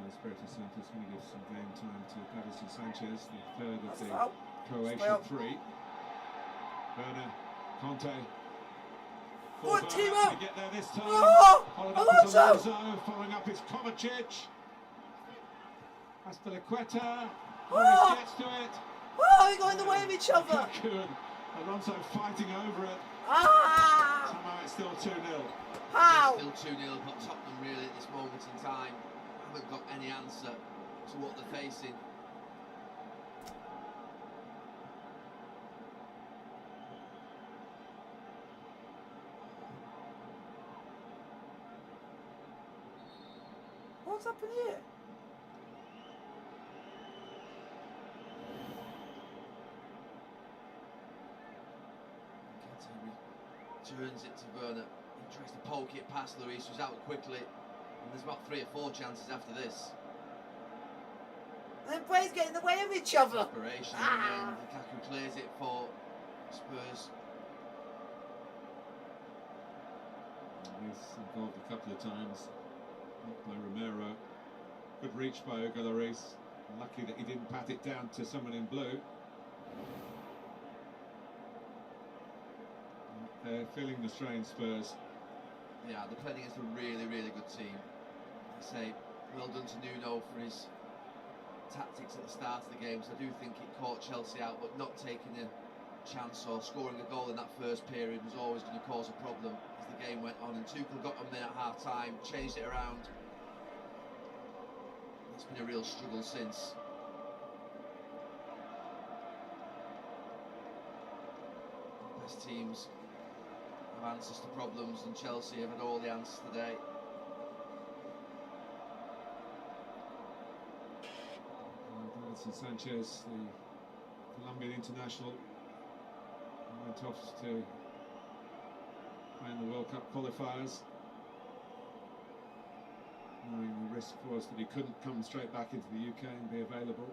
Espirito Santos going to give some game time to Patterson Sanchez, the third of the Croatian 3. Werner, Conte. What, Timo? To get there this time. Oh, Followed up is Alonso. Alonso. Following up is Kovacic. Astiliqueta. Oh. Morris gets to it. Oh, they got in the way of each other. Lukaku and Alonso fighting over it. Ah! Somehow it's still 2-0. How? It's still 2-0, but Tottenham really at this moment in time haven't got any answer to what they're facing. What's happened here? Turns it to Werner. He tries to poke it past Luis, who's out quickly. And there's about 3 or 4 chances after this. And then players get in the way of each other. Desperation, and then Lukaku clears it for Spurs. He's involved a couple of times. By Romero. Good reach by Hugo Lloris. Lucky that he didn't pat it down to someone in blue. They're feeling the strain, Spurs. Yeah, they're playing against a really, really good team. I say, well done to Nuno for his tactics at the start of the games. I do think it caught Chelsea out, but not taking a chance or scoring a goal in that first period was always going to cause a problem as the game went on. And Tuchel got them there at half-time, changed it around. It's been a real struggle since. Best teams have answers to problems, and Chelsea have had all the answers today. Davinson Sanchez, the Colombian international, went off to play in the World Cup qualifiers, knowing the risk was that he couldn't come straight back into the UK and be available.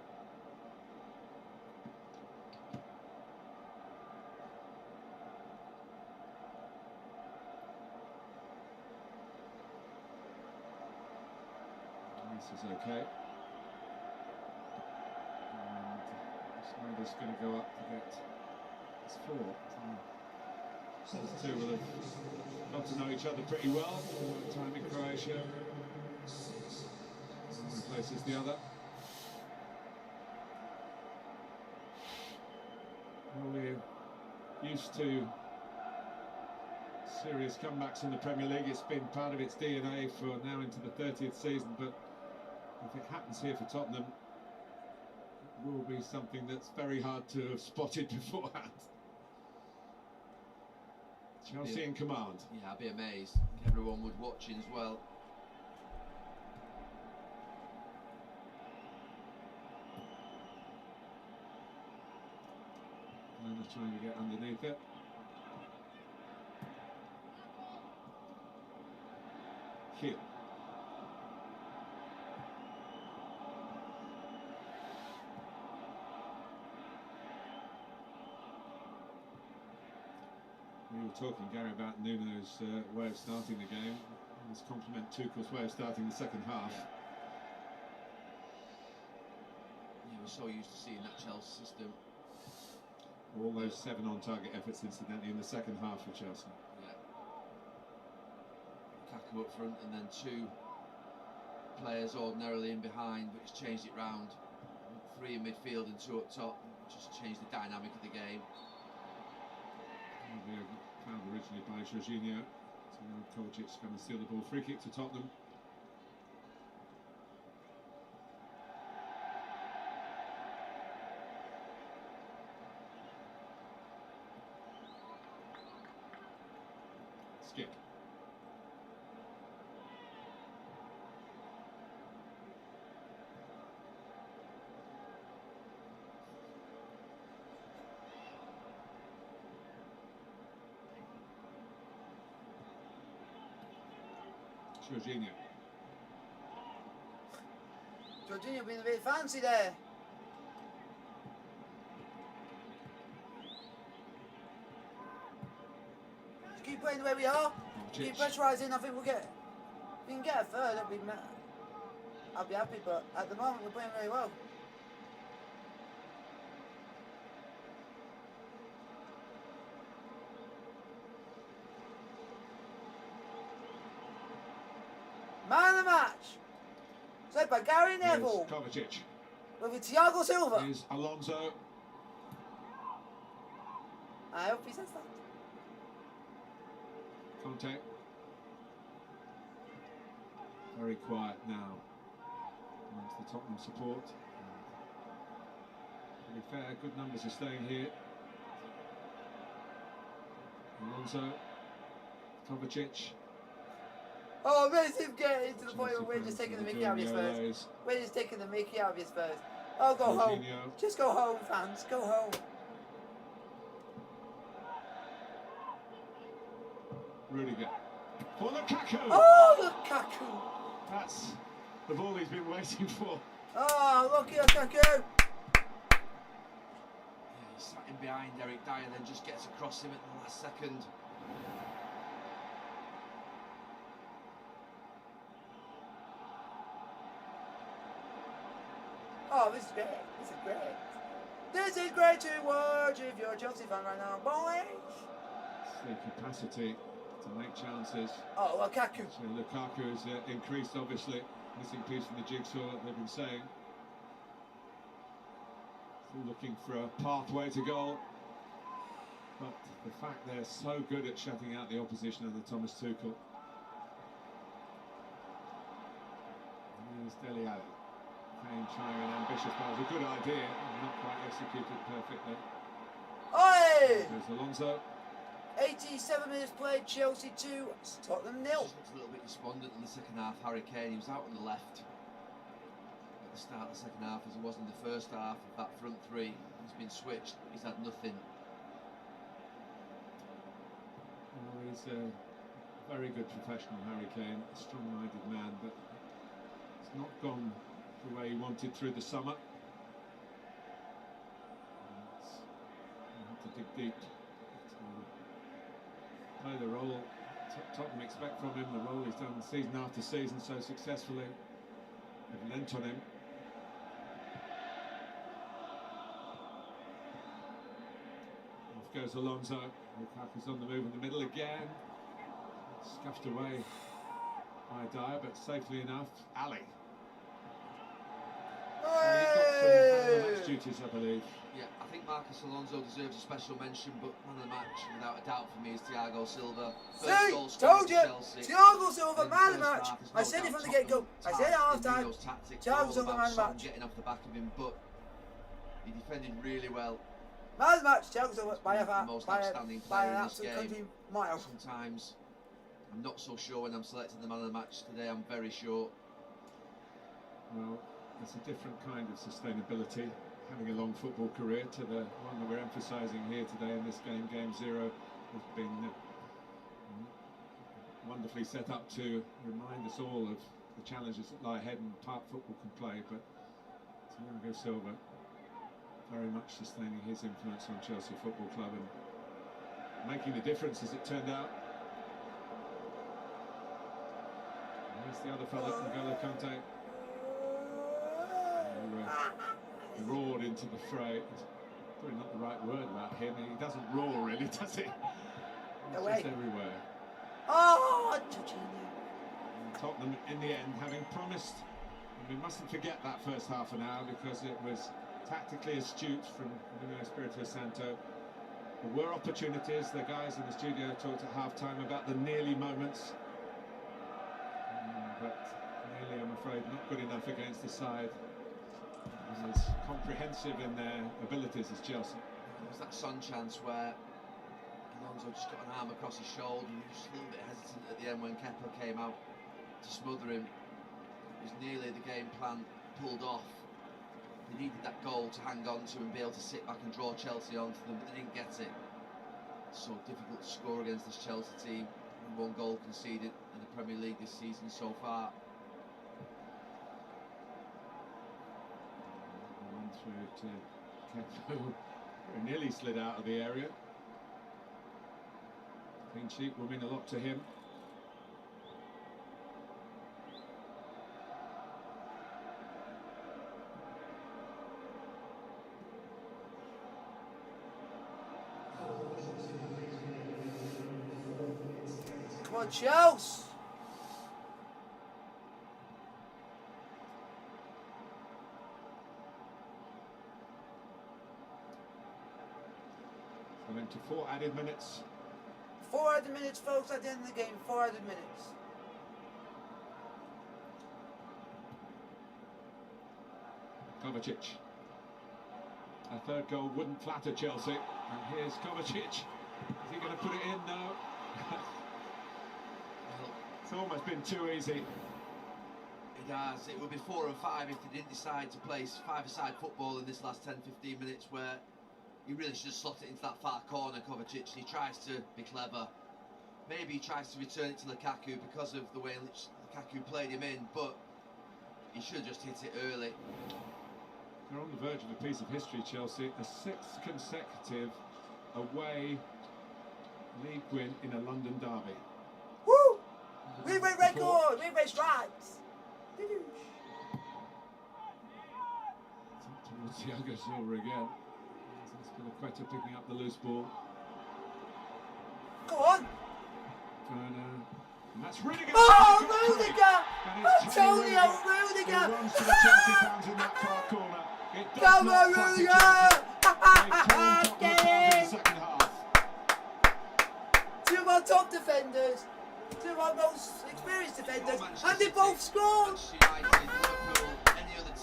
This is okay. And Snyder's going to go up to get his 4. So those two will have got to know each other pretty well. Time in Croatia. One replaces the other. Well, we're used to serious comebacks in the Premier League. It's been part of its DNA for now into the 30th season, but if it happens here for Tottenham, it will be something that's very hard to have spotted beforehand. Chelsea in command. Yeah, I'd be amazed. Everyone would watching as well. And they're trying to get underneath it. Hill. We were talking, Gary, about Nuno's way of starting the game. Let's compliment Tuchel's way of starting the second half. Yeah, we're so used to seeing that Chelsea system. All those 7 on-target efforts, incidentally, in the second half for Chelsea. Yeah. Lukaku up front, and then 2 players ordinarily in behind, but he's changed it round. 3 in midfield and 2 up top. Just changed the dynamic of the game. Found originally by Jorginho. So now Kovacic's going to steal the ball. Free kick to Tottenham. Skip. Jorginho. Jorginho being a bit fancy there. Just keep playing the way we are. Keep pressurising. I think we'll get. If we can get a third, I'll be happy. But at the moment, we're playing very well. Man of the match, played by Gary Neville. Kovacic. With Thiago Silva. Here's Alonso. I hope he says that. Conte. Very quiet now amongst the Tottenham support. To be fair, good numbers are staying here. Alonso. Kovacic. Oh, amazing him getting to the point where we're just taking the mickey out of his Spurs. We're just taking the mickey out of his Spurs. Oh, go home. Just go home, fans. Go home. Rudiger. For Lukaku. Oh, Lukaku. That's the ball he's been waiting for. Oh, lucky Lukaku. Yeah, he's sat in behind Eric Dyer, then just gets across him at the last second. Oh, this is great. This is great. This is great to watch if you're a Chelsea fan right now, boys. The capacity to make chances. Oh, Lukaku. So Lukaku has increased, obviously. Missing piece in the jigsaw, they've been saying. Still looking for a pathway to goal. But the fact they're so good at shutting out the opposition under Thomas Tuchel. Here's Dele Alli. Trying an ambitious ball. It was a good idea, not quite executed perfectly. Oi! There's Alonso. 87 minutes played, Chelsea 2, Tottenham 0. Just looked a little bit despondent in the second half. Harry Kane, he was out on the left at the start of the second half, as he was in the first half. Of that front 3, he's been switched. He's had nothing. Well, he's a very good professional, Harry Kane, a strong-minded man, but it's not gone the way he wanted through the summer. You have to dig deep to play the role Tottenham expect from him, the role he's done season after season so successfully. They've lent on him. Off goes Alonso. Lukaku's on the move in the middle again. Scuffed away by Dyer, but safely enough. Ali. He's got some match duties, I believe. Yeah, I think Marcus Alonso deserves a special mention, but man of the match, without a doubt for me, is Thiago Silva. See, told you, Thiago Silva, man of the match. I said it from the get-go. I said it at half-time. Thiago Silva, man of the match. Getting off the back of him, but he defended really well. Man of the match, Thiago Silva, by an absolute country mile. Sometimes I'm not so sure when I'm selecting the man of the match. Today I'm very sure. Well, it's a different kind of sustainability, having a long football career, to the one that we're emphasising here today in this game. Game 0 has been wonderfully set up to remind us all of the challenges that lie ahead and part football can play, but Thiago Silva very much sustaining his influence on Chelsea Football Club and making the difference as it turned out. There's the other fella, N'Golo Kante, who roared into the fray. It's probably not the right word about him. He doesn't roar really, does he? He's just everywhere. Oh, Jorginho. Tottenham in the end having promised, and we mustn't forget that first half an hour because it was tactically astute from Nuno Espirito Santo. There were opportunities. The guys in the studio talked at half-time about the nearly moments, but nearly, I'm afraid, not good enough against the side as comprehensive in their abilities as Chelsea. There was that Son chance where Alonso just got an arm across his shoulder and he was just a little bit hesitant at the end when Kepa came out to smother him. It was nearly the game plan pulled off. They needed that goal to hang on to and be able to sit back and draw Chelsea onto them, but they didn't get it. It's so difficult to score against this Chelsea team. One goal conceded in the Premier League this season so far. Run through to Kepa, who nearly slid out of the area. Clean sheet will mean a lot to him. Come on, Chelsea! So into 4 added minutes. 4 added minutes, folks, at the end of the game. 4 added minutes. Kovacic. A third goal wouldn't flatter Chelsea. And here's Kovacic. Is he going to put it in? No. It's almost been too easy. It has. It would be 4 and 5 if they didn't decide to play five-a-side football in this last 10-15 minutes, where he really should have slotted it into that far corner, Kovacic. He tries to be clever. Maybe he tries to return it to Lukaku because of the way in which Lukaku played him in, but he should have just hit it early. They're on the verge of a piece of history, Chelsea. A 6th consecutive away league win in a London derby. Woo! We win record! We win stripes! Towards Thiago Silva again. Quetta picking up the loose ball. Go on! Werner. And that's Rudiger! Oh, Rudiger! Antonio Rudiger! Runs to the Chelsea fans in that far corner. It does Come not on, flatter Rudiger! Chelsea. They Get in in! the second half. 2 of our top defenders, 2 of our most experienced defenders, and they both scored!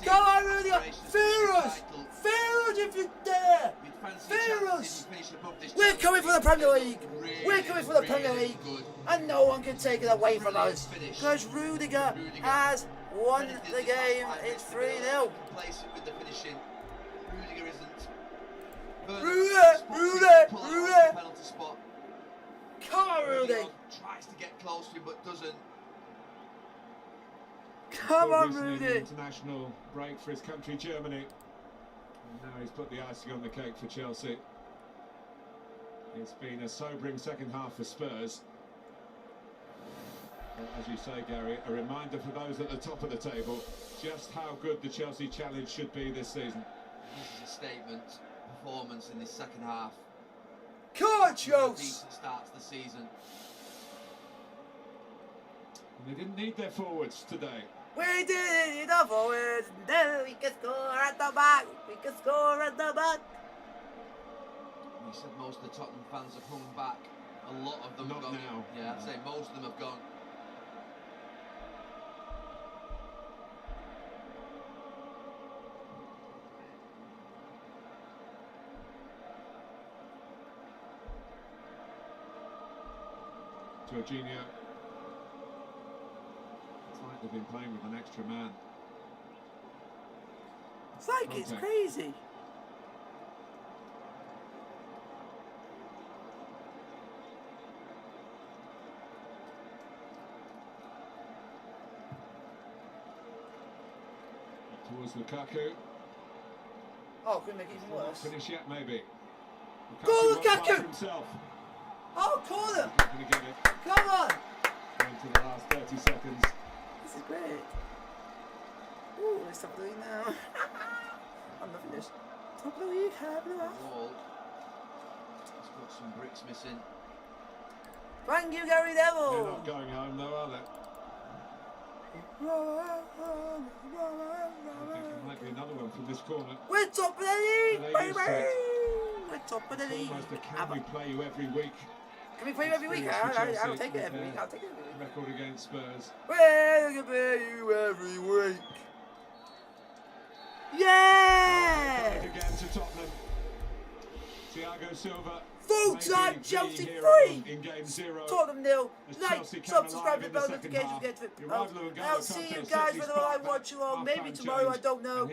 Come on, Rudiger! Fear us! Fear us if you dare! Fear us! We're coming for the Premier League! We're coming for the Premier League! And no one can take it away from us! Because Rudiger has won the game. It's 3-0. Replace it with the finishing. Rudiger isn't. Rudiger! Penalty spot. Come on, Rudiger! Tries to get close to him but doesn't. Come on, Recently Rudiger! an international break for his country, Germany. And now he's put the icing on the cake for Chelsea. It's been a sobering second half for Spurs. But as you say, Gary, a reminder for those at the top of the table just how good the Chelsea challenge should be this season. This is a statement performance in this second half. Come on, Chelsea! Decent start to the season. And they didn't need their forwards today. We did it, the forwards. No, we can score at the back. We can score at the back. You said most of the Tottenham fans have hung back. A lot of them Not have gone. now. Yeah, I'd say most of them have gone. Jorginho. It's like they've been playing with an extra man. It's like it's crazy. towards Lukaku. Oh, couldn't make it even Not worse. finished yet, maybe. Go, won't fight Lukaku! for himself. Oh, corner! Not going to get it. Come on! Going to the last 30 seconds. This is great. Ooh, let's stop doing now. I'm loving this. Top of the league, half of the half. Wall. He's got some bricks missing. Thank you, Gary They're Devil! not going home, though, are they? I think it might be another one from this corner. We're top of the league, But they used to baby! it. We're top of the It's league. almost a can we play you every week Can we play you every week? experience for I'll Chelsea take it with every week. their I'll take it every week. record against Spurs. We're gonna play you every week. Back Yeah! again to Tottenham. Thiago Silva. Full maybe time the Chelsea hero 3! in game 0. Tottenham 0. As Like, Chelsea came subscribe alive to in the the bell second notifications. half. Get to it. The arrival of N'Golo I'll see you Kanté guys certainly for the sparked live that watch along. Maybe half-time tomorrow, I change. don't know. And